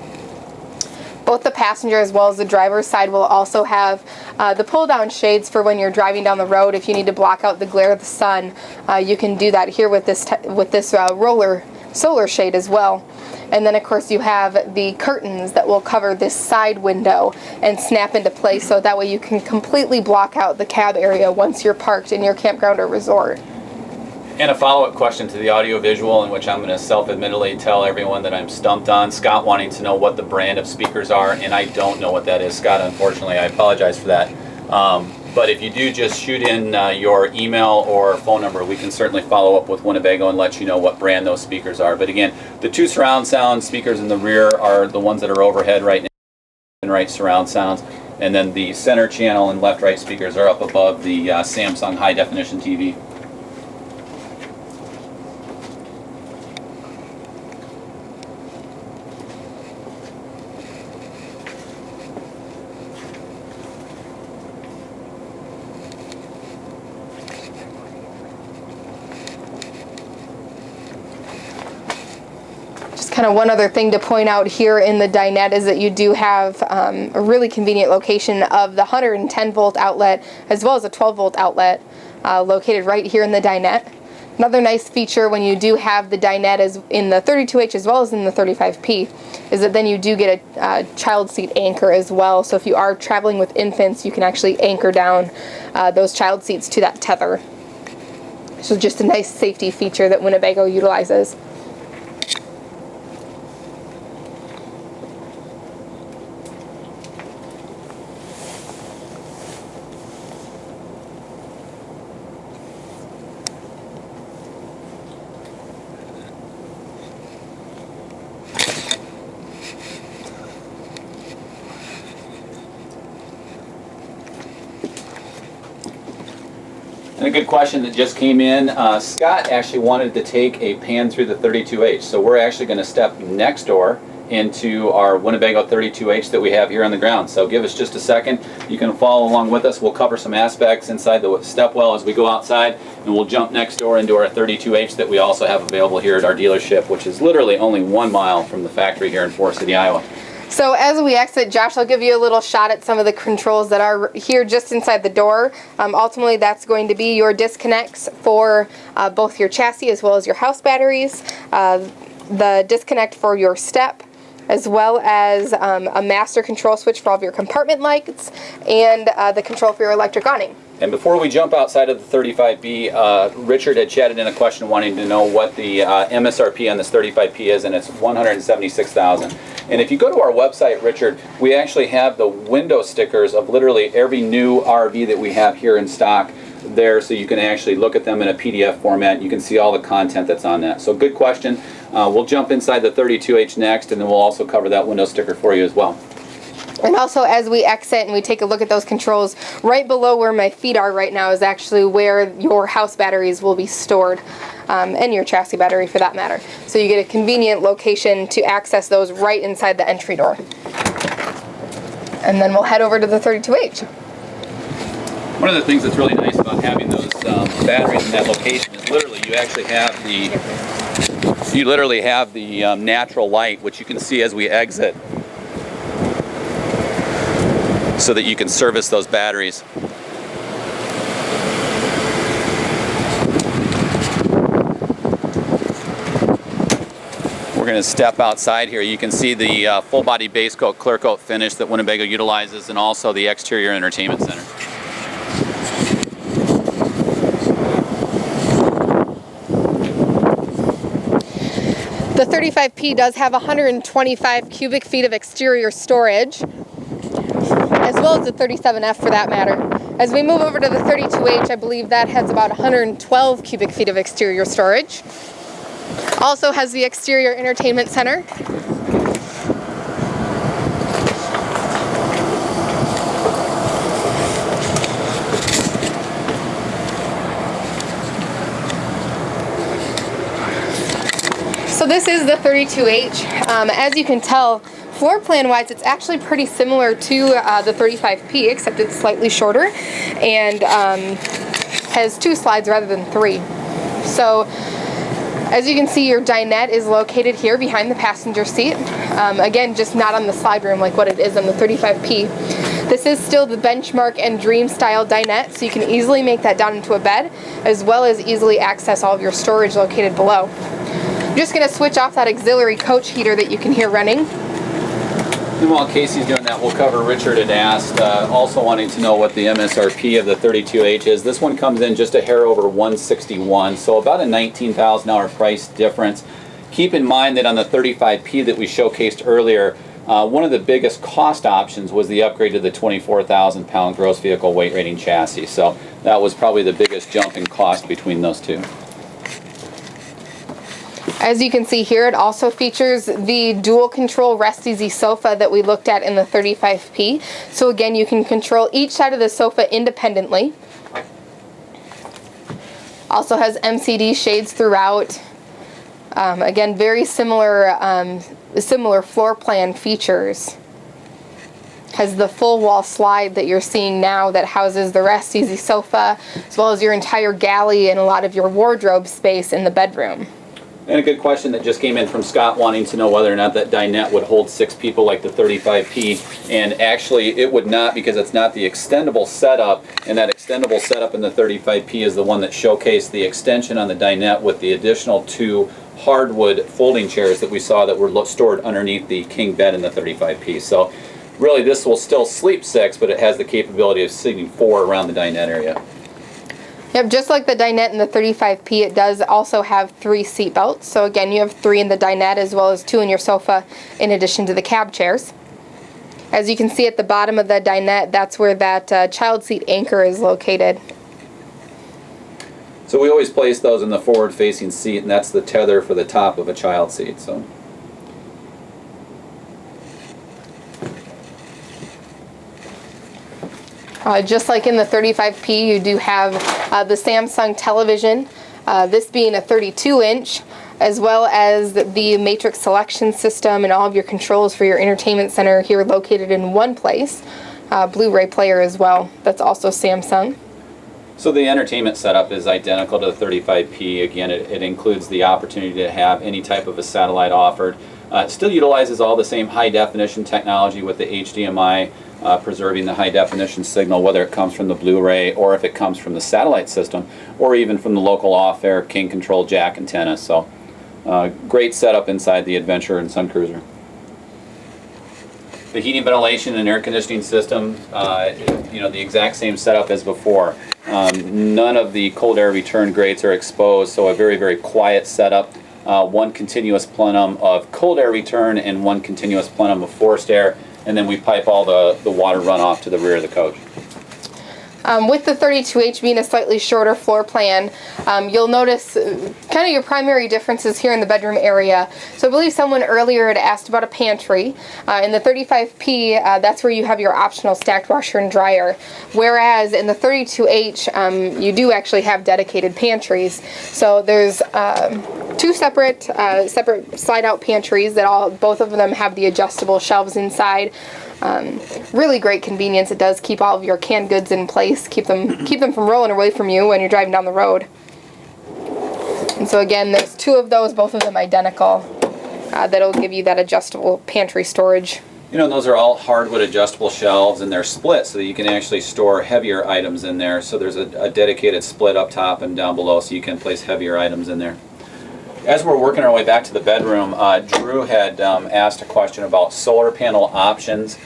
Both the passenger as well as the driver's side will also have the pull-down shades for when you're driving down the road. If you need to block out the glare of the sun, you can do that here with this roller solar shade as well. And then of course you have the curtains that will cover this side window and snap into place, so that way you can completely block out the cab area once you're parked in your campground or resort. And a follow-up question to the audio visual, in which I'm going to self-admittedly tell everyone that I'm stumped on. Scott wanting to know what the brand of speakers are, and I don't know what that is, Scott, unfortunately. I apologize for that. But if you do just shoot in your email or phone number, we can certainly follow up with Winnebago and let you know what brand those speakers are. But again, the 2 surround sound speakers in the rear are the ones that are overhead right now, and right surround sounds. And then the center channel and left-right speakers are up above the Samsung high-definition TV. Kind of one other thing to point out here in the dinette is that you do have a really convenient location of the 110 volt outlet as well as a 12 volt outlet located right here in the dinette. Another nice feature when you do have the dinette is in the 32H as well as in the 35P is that then you do get a child seat anchor as well. So if you are traveling with infants, you can actually anchor down those child seats to that tether. So just a nice safety feature that Winnebago utilizes. And a good question that just came in. Scott actually wanted to take a pan through the 32H. So we're actually going to step next door into our Winnebago 32H that we have here on the ground. So give us just a second. You can follow along with us. We'll cover some aspects inside the step well as we go outside, and we'll jump next door into our 32H that we also have available here at our dealership, which is literally only 1 mile from the factory here in Forest City, Iowa. So as we exit, Josh, I'll give you a little shot at some of the controls that are here just inside the door. Ultimately, that's going to be your disconnects for both your chassis as well as your house batteries, the disconnect for your step, as well as a master control switch for all of your compartment lights, and the control for your electric awning. And before we jump outside of the 35B, Richard had chatted in a question wanting to know what the MSRP on this 35P is, and it's $176,000. And if you go to our website, Richard, we actually have the window stickers of literally every new RV that we have here in stock there so you can actually look at them in a PDF format. You can see all the content that's on that. So good question. We'll jump inside the 32H next, and then we'll also cover that window sticker for you as well. And also, as we exit and we take a look at those controls, right below where my feet are right now is actually where your house batteries will be stored, and your chassis battery for that matter. So you get a convenient location to access those right inside the entry door. And then we'll head over to the 32H. One of the things that's really nice about having those batteries in that location is literally you actually have the natural light, which you can see as we exit, so that you can service those batteries. We're going to step outside here. You can see the full body base coat, clear coat finish that Winnebago utilizes, and also the exterior entertainment center. The 35P does have 125 cubic feet of exterior storage, as well as the 37F for that matter. As we move over to the 32H, I believe that has about 112 cubic feet of exterior storage. Also has the exterior entertainment center. So this is the 32H. As you can tell, floor plan wise, it's actually pretty similar to the 35P, except it's slightly shorter and has 2 slides rather than 3. So as you can see, your dinette is located here behind the passenger seat. Again, just not on the slide room like what it is on the 35P. This is still the benchmark and dream style dinette, so you can easily make that down into a bed, as well as easily access all of your storage located below. I'm just going to switch off that auxiliary coach heater that you can hear running. And while Casey's doing that, we'll cover Richard had asked, also wanting to know what the MSRP of the 32H is. This one comes in just a hair over $161, so about a $19,000 price difference. Keep in mind that on the 35P that we showcased earlier, one of the biggest cost options was the upgrade to the 24,000 pound gross vehicle weight rating chassis. So that was probably the biggest jump in cost between those two. As you can see here, it also features the dual control rest easy sofa that we looked at in the 35P. So again, you can control each side of the sofa independently. Also has MCD shades throughout. Again, very similar floor plan features. Has the full wall slide that you're seeing now that houses the rest easy sofa, as well as your entire galley and a lot of your wardrobe space in the bedroom. And a good question that just came in from Scott wanting to know whether or not that dinette would hold 6 people like the 35P. And actually it would not, because it's not the extendable setup, and that extendable setup in the 35P is the one that showcased the extension on the dinette with the additional 2 hardwood folding chairs that we saw that were stored underneath the king bed in the 35P. So really this will still sleep 6, but it has the capability of seating 4 around the dinette area. Yep, just like the dinette in the 35P, it does also have 3 seat belts. So again, you have 3 in the dinette as well as 2 in your sofa in addition to the cab chairs. As you can see at the bottom of the dinette, that's where that child seat anchor is located. So we always place those in the forward facing seat, and that's the tether for the top of a child seat. So. Just like in the 35P, you do have the Samsung television, this being a 32-inch, as well as the matrix selection system and all of your controls for your entertainment center here located in one place. Blu-ray player as well, that's also Samsung. So the entertainment setup is identical to the 35P. Again, it includes the opportunity to have any type of a satellite offered. It still utilizes all the same high definition technology with the HDMI, preserving the high definition signal, whether it comes from the Blu-ray or if it comes from the satellite system or even from the local off-air King Control jack antenna. So great setup inside the Adventure and Suncruiser. The heating, ventilation, and air conditioning system, the exact same setup as before. None of the cold air return grates are exposed, so a very, very quiet setup. One continuous plenum of cold air return and one continuous plenum of forced air, and then we pipe all the water runoff to the rear of the coach. With the 32H being a slightly shorter floor plan, you'll notice kind of your primary differences here in the bedroom area. So I believe someone earlier had asked about a pantry. In the 35P, that's where you have your optional stacked washer and dryer. Whereas in the 32H, you do actually have dedicated pantries. So there's two separate slide-out pantries that both of them have the adjustable shelves inside. Really great convenience. It does keep all of your canned goods in place, keep them from rolling away from you when you're driving down the road. And so again, there's two of those, both of them identical, that'll give you that adjustable pantry storage. You know, those are all hardwood adjustable shelves, and they're split so that you can actually store heavier items in there. So there's a dedicated split up top and down below, so you can place heavier items in there. As we're working our way back to the bedroom, Drew had asked a question about solar panel options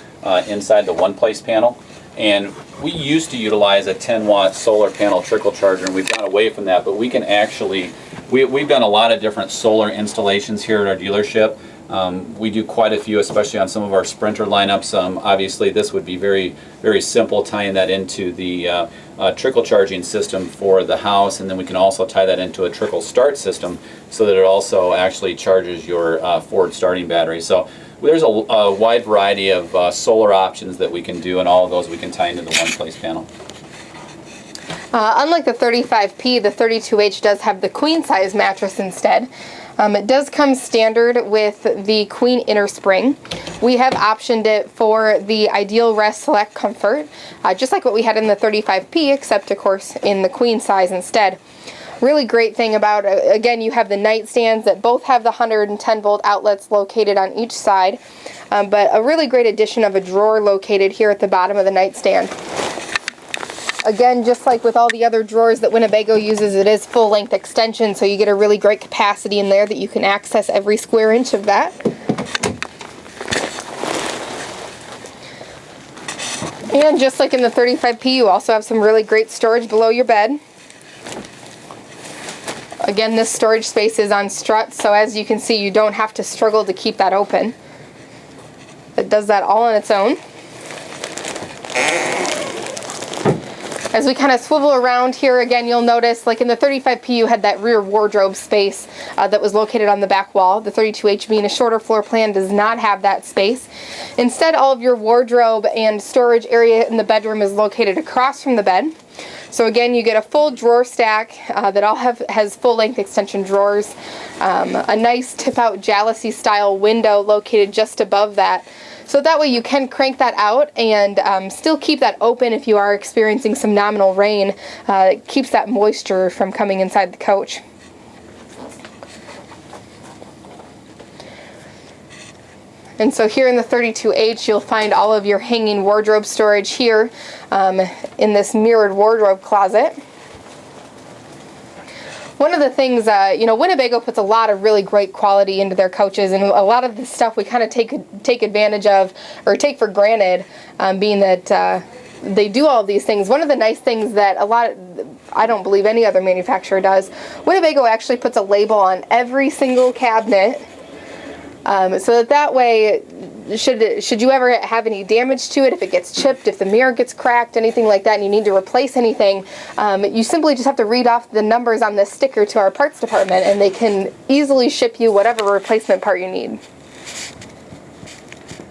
inside the one-place panel. And we used to utilize a 10-watt solar panel trickle charger, and we've gone away from that. But we can actually, we've done a lot of different solar installations here at our dealership. We do quite a few, especially on some of our Sprinter lineups. Obviously, this would be very, very simple, tying that into the trickle charging system for the house, and then we can also tie that into a trickle start system so that it also actually charges your Ford starting battery. So there's a wide variety of solar options that we can do, and all of those we can tie into the one-place panel. Unlike the 35P, the 32H does have the queen size mattress instead. It does come standard with the queen inner spring. We have optioned it for the ideal rest select comfort, just like what we had in the 35P, except of course in the queen size instead. Really great thing about it, again, you have the nightstands that both have the 110 volt outlets located on each side, but a really great addition of a drawer located here at the bottom of the nightstand. Again, just like with all the other drawers that Winnebago uses, it is full length extension, so you get a really great capacity in there that you can access every square inch of that. And just like in the 35P, you also have some really great storage below your bed. Again, this storage space is on struts, so as you can see, you don't have to struggle to keep that open. It does that all on its own. As we kind of swivel around here, again, you'll notice, like in the 35P, you had that rear wardrobe space that was located on the back wall. The 32H, being a shorter floor plan, does not have that space. Instead, all of your wardrobe and storage area in the bedroom is located across from the bed. So again, you get a full drawer stack that all has full-length extension drawers, a nice tip-out jalousie style window located just above that. So that way you can crank that out and still keep that open if you are experiencing some nominal rain. It keeps that moisture from coming inside the coach. And so here in the 32H, you'll find all of your hanging wardrobe storage here in this mirrored wardrobe closet. One of the things, Winnebago puts a lot of really great quality into their coaches, and a lot of the stuff we kind of take advantage of or take for granted, being that they do all of these things. One of the nice things that I don't believe any other manufacturer does, Winnebago actually puts a label on every single cabinet, so that way, should you ever have any damage to it, if it gets chipped, if the mirror gets cracked, anything like that, and you need to replace anything, you simply just have to read off the numbers on this sticker to our parts department, and they can easily ship you whatever replacement part you need.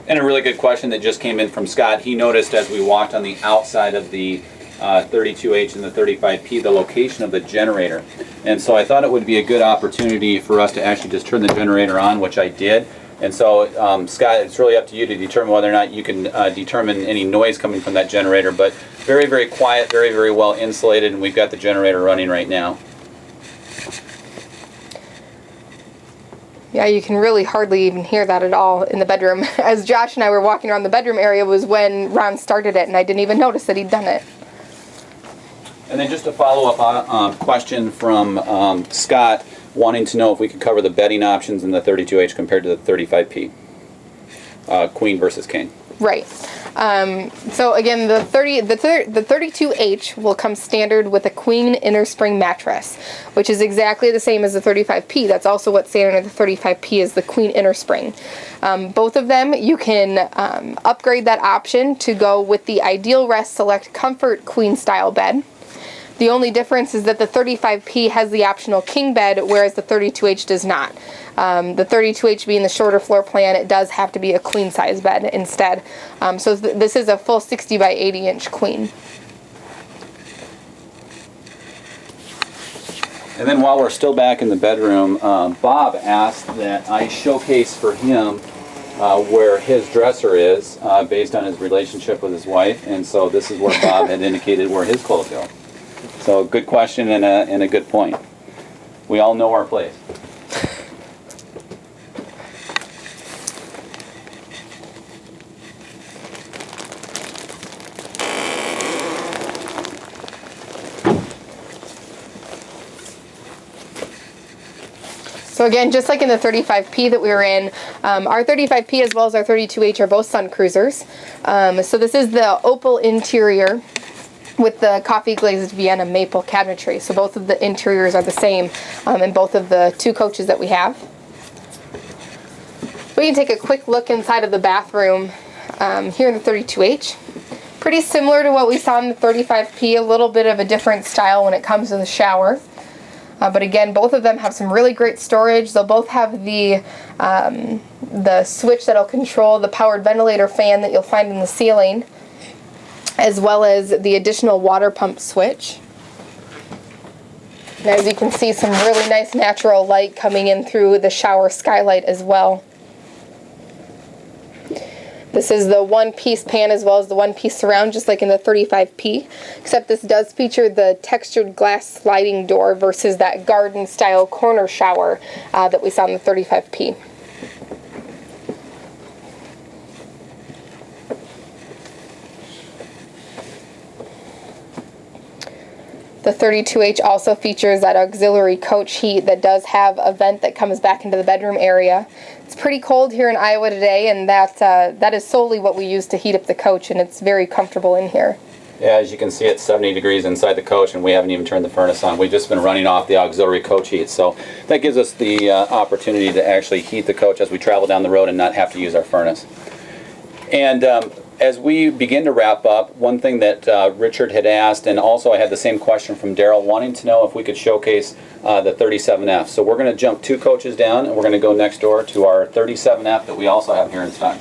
And a really good question that just came in from Scott. He noticed as we walked on the outside of the 32H and the 35P, the location of the generator. And so I thought it would be a good opportunity for us to actually just turn the generator on, which I did. And so, Scott, it's really up to you to determine whether or not you can determine any noise coming from that generator. But very, very quiet, very, very well insulated, and we've got the generator running right now. Yeah, you can really hardly even hear that at all in the bedroom. As Josh and I were walking around the bedroom area was when Ron started it, and I didn't even notice that he'd done it. And then just a follow-up question from Scott, wanting to know if we could cover the bedding options in the 32H compared to the 35P, queen versus king. Right. So again, the 32H will come standard with a queen inner spring mattress, which is exactly the same as the 35P. That's also what's standard in the 35P is the queen inner spring. Both of them, you can upgrade that option to go with the Ideal Rest Select Comfort Queen style bed. The only difference is that the 35P has the optional king bed, whereas the 32H does not. The 32H being the shorter floor plan, it does have to be a queen size bed instead. So this is a full 60 by 80 inch queen. And then while we're still back in the bedroom, Bob asked that I showcase for him where his dresser is based on his relationship with his wife. And so this is where Bob had indicated where his clothes go. So good question and a good point. We all know our place. So again, just like in the 35P that we were in, our 35P as well as our 32H are both Sun Cruisers. So this is the opal interior with the coffee glazed Vienna maple cabinetry. So both of the interiors are the same in both of the two coaches that we have. We can take a quick look inside of the bathroom here in the 32H. Pretty similar to what we saw in the 35P, a little bit of a different style when it comes to the shower. But again, both of them have some really great storage. They'll both have the switch that'll control the powered ventilator fan that you'll find in the ceiling, as well as the additional water pump switch. And as you can see, some really nice natural light coming in through the shower skylight as well. This is the one-piece pan as well as the one-piece surround, just like in the 35P, except this does feature the textured glass sliding door versus that garden-style corner shower that we saw in the 35P. The 32H also features that auxiliary coach heat that does have a vent that comes back into the bedroom area. It's pretty cold here in Iowa today, and that is solely what we use to heat up the coach, and it's very comfortable in here. Yeah, as you can see, it's 70 degrees inside the coach, and we haven't even turned the furnace on. We've just been running off the auxiliary coach heat, so that gives us the opportunity to actually heat the coach as we travel down the road and not have to use our furnace. And as we begin to wrap up, one thing that Richard had asked, and also I had the same question from Daryl, wanting to know if we could showcase the 37F. So we're going to jump 2 coaches down, and we're going to go next door to our 37F that we also have here in stock.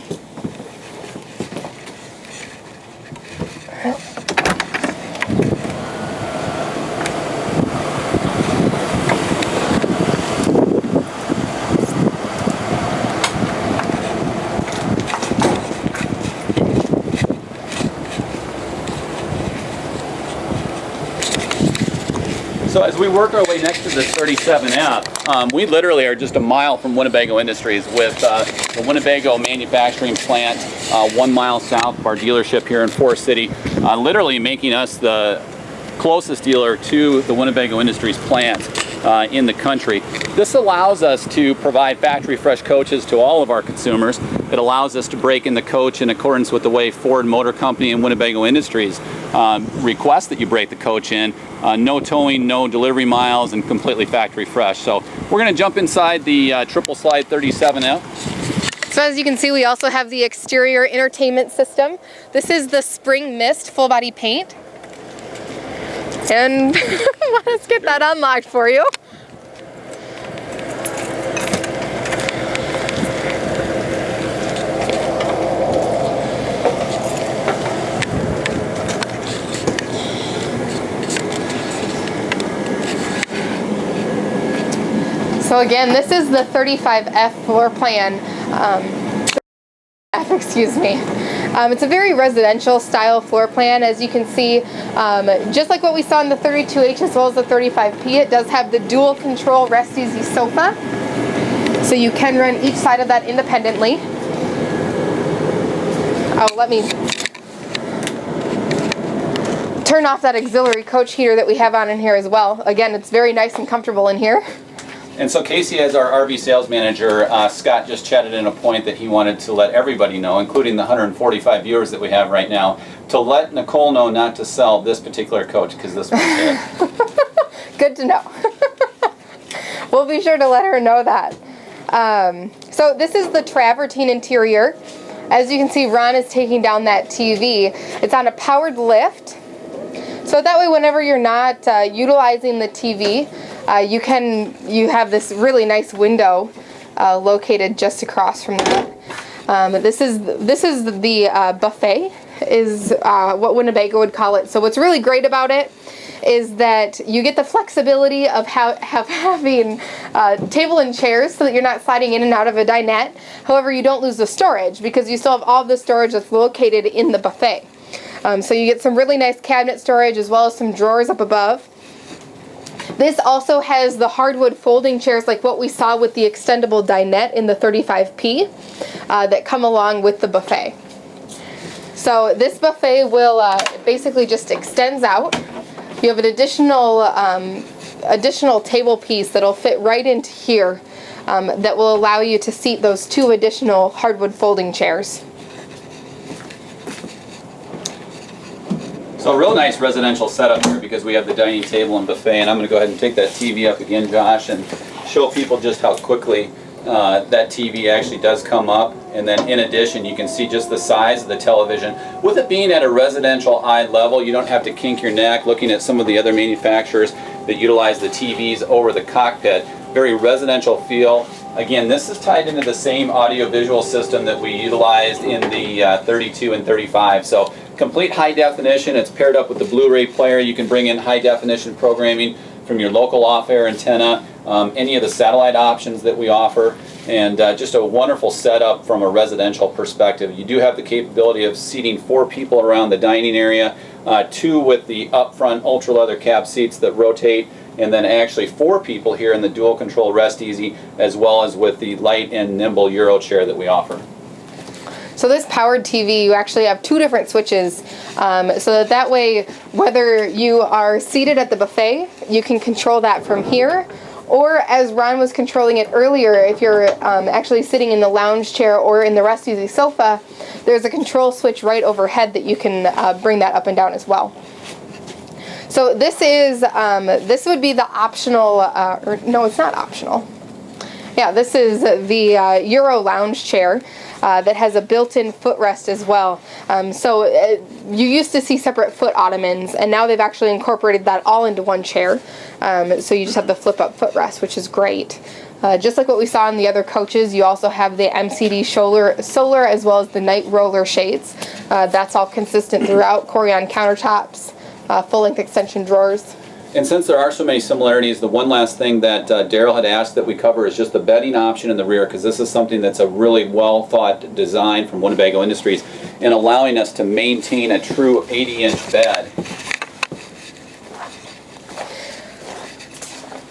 So as we work our way next to the 37F, we literally are just a mile from Winnebago Industries with the Winnebago manufacturing plant 1 mile south of our dealership here in Forest City, literally making us the closest dealer to the Winnebago Industries plant in the country. This allows us to provide factory fresh coaches to all of our consumers. It allows us to break in the coach in accordance with the way Ford Motor Company and Winnebago Industries request that you break the coach in. No towing, no delivery miles, and completely factory fresh. So we're going to jump inside the triple slide 37F. So as you can see, we also have the exterior entertainment system. This is the Spring Mist full body paint. And let's get that unlocked for you. So again, this is the 35F floor plan. Excuse me. It's a very residential style floor plan. As you can see, just like what we saw in the 32H as well as the 35P, it does have the dual control rest easy sofa. So you can run each side of that independently. Oh, let me turn off that auxiliary coach heater that we have on in here as well. Again, it's very nice and comfortable in here. And so Casey, as our RV sales manager, Scott just chatted in a point that he wanted to let everybody know, including the 145 viewers that we have right now, to let Nicole know not to sell this particular coach because this one's dead. Good to know. We'll be sure to let her know that. So this is the travertine interior. As you can see, Ron is taking down that TV. It's on a powered lift. So that way, whenever you're not utilizing the TV, you have this really nice window located just across from that. This is the buffet, is what Winnebago would call it. So what's really great about it is that you get the flexibility of having table and chairs so that you're not sliding in and out of a dinette. However, you don't lose the storage because you still have all the storage that's located in the buffet. So you get some really nice cabinet storage as well as some drawers up above. This also has the hardwood folding chairs like what we saw with the extendable dinette in the 35P that come along with the buffet. So this buffet will basically just extends out. You have an additional table piece that'll fit right into here that will allow you to seat those 2 additional hardwood folding chairs. So a real nice residential setup here because we have the dining table and buffet, and I'm going to go ahead and take that TV up again, Josh, and show people just how quickly that TV actually does come up. And then in addition, you can see just the size of the television. With it being at a residential eye level, you don't have to kink your neck looking at some of the other manufacturers that utilize the TVs over the cockpit. Very residential feel. Again, this is tied into the same audio-visual system that we utilized in the 32 and 35. So complete high definition. It's paired up with the Blu-ray player. You can bring in high definition programming from your local off-air antenna, any of the satellite options that we offer, and just a wonderful setup from a residential perspective. You do have the capability of seating 4 people around the dining area, 2 with the up-front ultra leather cab seats that rotate, and then actually 4 people here in the dual control Rest Easy, as well as with the light and nimble Euro chair that we offer. So this powered TV, you actually have 2 different switches, so that way, whether you are seated at the buffet, you can control that from here, or as Ron was controlling it earlier, if you're actually sitting in the lounge chair or in the Rest Easy sofa, there's a control switch right overhead that you can bring that up and down as well. So this is, this would be the optional, or no, it's not optional. Yeah, this is the Euro lounge chair that has a built-in footrest as well. So you used to see separate foot ottomans, and now they've actually incorporated that all into one chair. So you just have the flip-up footrest, which is great. Just like what we saw in the other coaches, you also have the MCD solar as well as the night roller shades. That's all consistent throughout. Corian countertops, full-length extension drawers. And since there are so many similarities, the one last thing that Daryl had asked that we cover is just the bedding option in the rear, because this is something that's a really well-thought design from Winnebago Industries in allowing us to maintain a true 80-inch bed.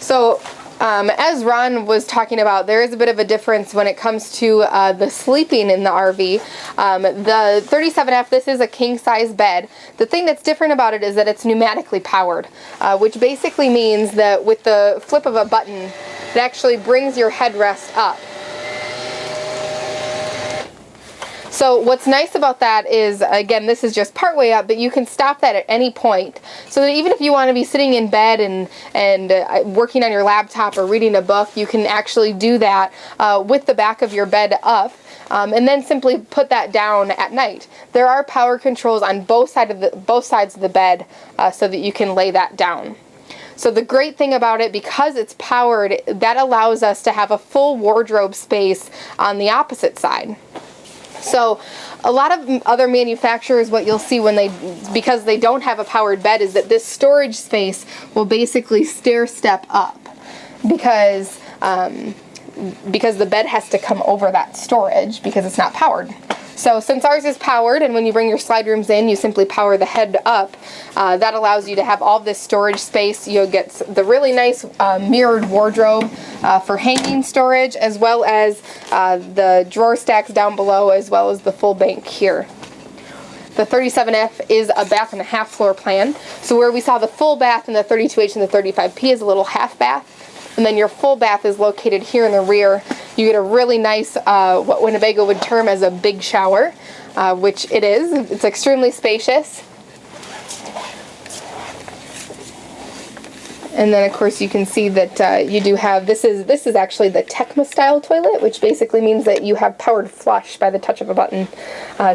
So, as Ron was talking about, there is a bit of a difference when it comes to the sleeping in the RV. The 37F, this is a king-size bed. The thing that's different about it is that it's pneumatically powered, which basically means that with the flip of a button, it actually brings your headrest up. So what's nice about that is, again, this is just part way up, but you can stop that at any point. So that even if you want to be sitting in bed and working on your laptop or reading a book, you can actually do that with the back of your bed up, and then simply put that down at night. There are power controls on both sides of the bed so that you can lay that down. So the great thing about it, because it's powered, that allows us to have a full wardrobe space on the opposite side. So a lot of other manufacturers, what you'll see when because they don't have a powered bed, is that this storage space will basically stair step up because the bed has to come over that storage because it's not powered. So since ours is powered, and when you bring your slide rooms in, you simply power the head up, that allows you to have all this storage space. You'll get the really nice mirrored wardrobe for hanging storage, as well as the drawer stacks down below, as well as the full bank here. The 37F is a bath and a half floor plan. So where we saw the full bath in the 32H and the 35P is a little half bath. and then your full bath is located here in the rear. You get a really nice, what Winnebago would term as a big shower, which it is. It's extremely spacious. And then of course you can see that you do have, this is actually the Tecma style toilet, which basically means that you have powered flush by the touch of a button.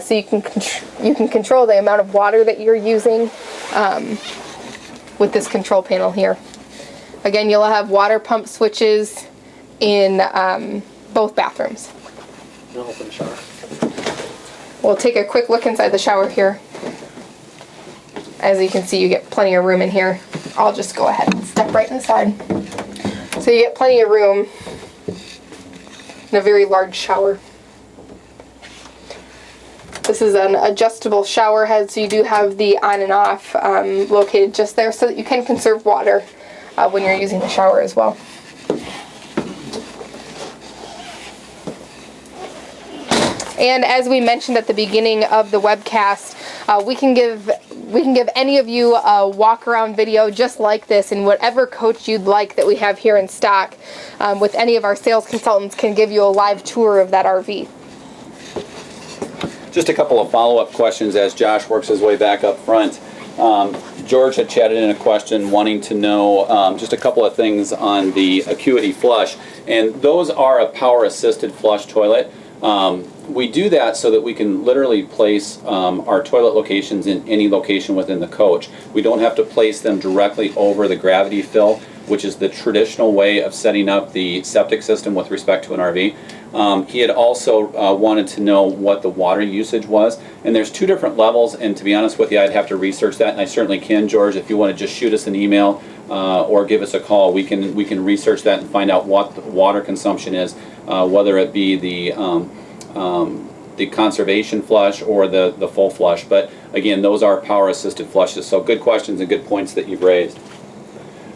So you can control the amount of water that you're using with this control panel here. Again, you'll have water pump switches in both bathrooms. No open shower. We'll take a quick look inside the shower here. As you can see, you get plenty of room in here. I'll just go ahead and step right inside. So you get plenty of room in a very large shower. This is an adjustable shower head, so you do have the on and off located just there so that you can conserve water when you're using the shower as well. And as we mentioned at the beginning of the webcast, we can give any of you a walk around video just like this in whatever coach you'd like that we have here in stock. With any of our sales consultants can give you a live tour of that RV. Just a couple of follow-up questions as Josh works his way back up front. George had chatted in a question wanting to know just a couple of things on the Acuity flush, and those are a power-assisted flush toilet. We do that so that we can literally place our toilet locations in any location within the coach. We don't have to place them directly over the gravity fill, which is the traditional way of setting up the septic system with respect to an RV. He had also wanted to know what the water usage was, and there's two different levels, and to be honest with you, I'd have to research that, and I certainly can, George. If you want to just shoot us an email or give us a call, we can research that and find out what the water consumption is, whether it be the conservation flush or the full flush. But again, those are power assisted flushes. So good questions and good points that you've raised.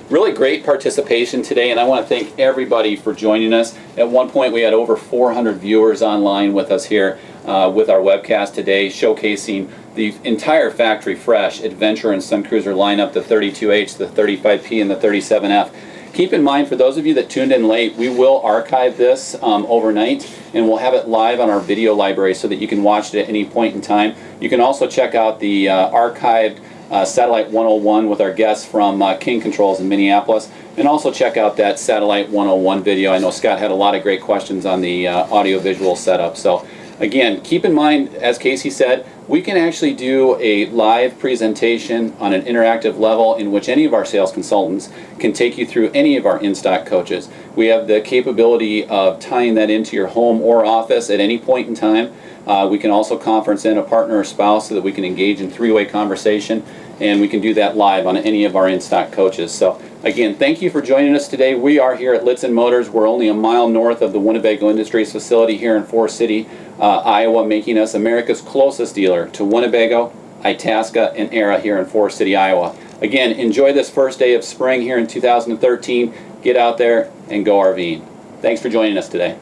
Really great participation today, and I want to thank everybody for joining us. At one point we had over 400 viewers online with us here with our webcast today, showcasing the entire factory fresh Adventure and Suncruiser lineup, the 32H, the 35P, and the 37F. Keep in mind, for those of you that tuned in late, we will archive this overnight, and we'll have it live on our video library so that you can watch it at any point in time. You can also check out the archived Satellite 101 with our guests from King Controls in Minneapolis, and also check out that Satellite 101 video. I know Scott had a lot of great questions on the audio-visual setup. So again, keep in mind, as Casey said, we can actually do a live presentation on an interactive level in which any of our sales consultants can take you through any of our in-stock coaches. We have the capability of tying that into your home or office at any point in time. We can also conference in a partner or spouse so that we can engage in three-way conversation, and we can do that live on any of our in-stock coaches. So again, thank you for joining us today. We are here at Lichtsinn Motors. We're only a mile north of the Winnebago Industries facility here in Forest City, Iowa, making us America's closest dealer to Winnebago, Itasca, and Era here in Forest City, Iowa. Again, enjoy this first day of spring here in 2013. Get out there and go RVing. Thanks for joining us today.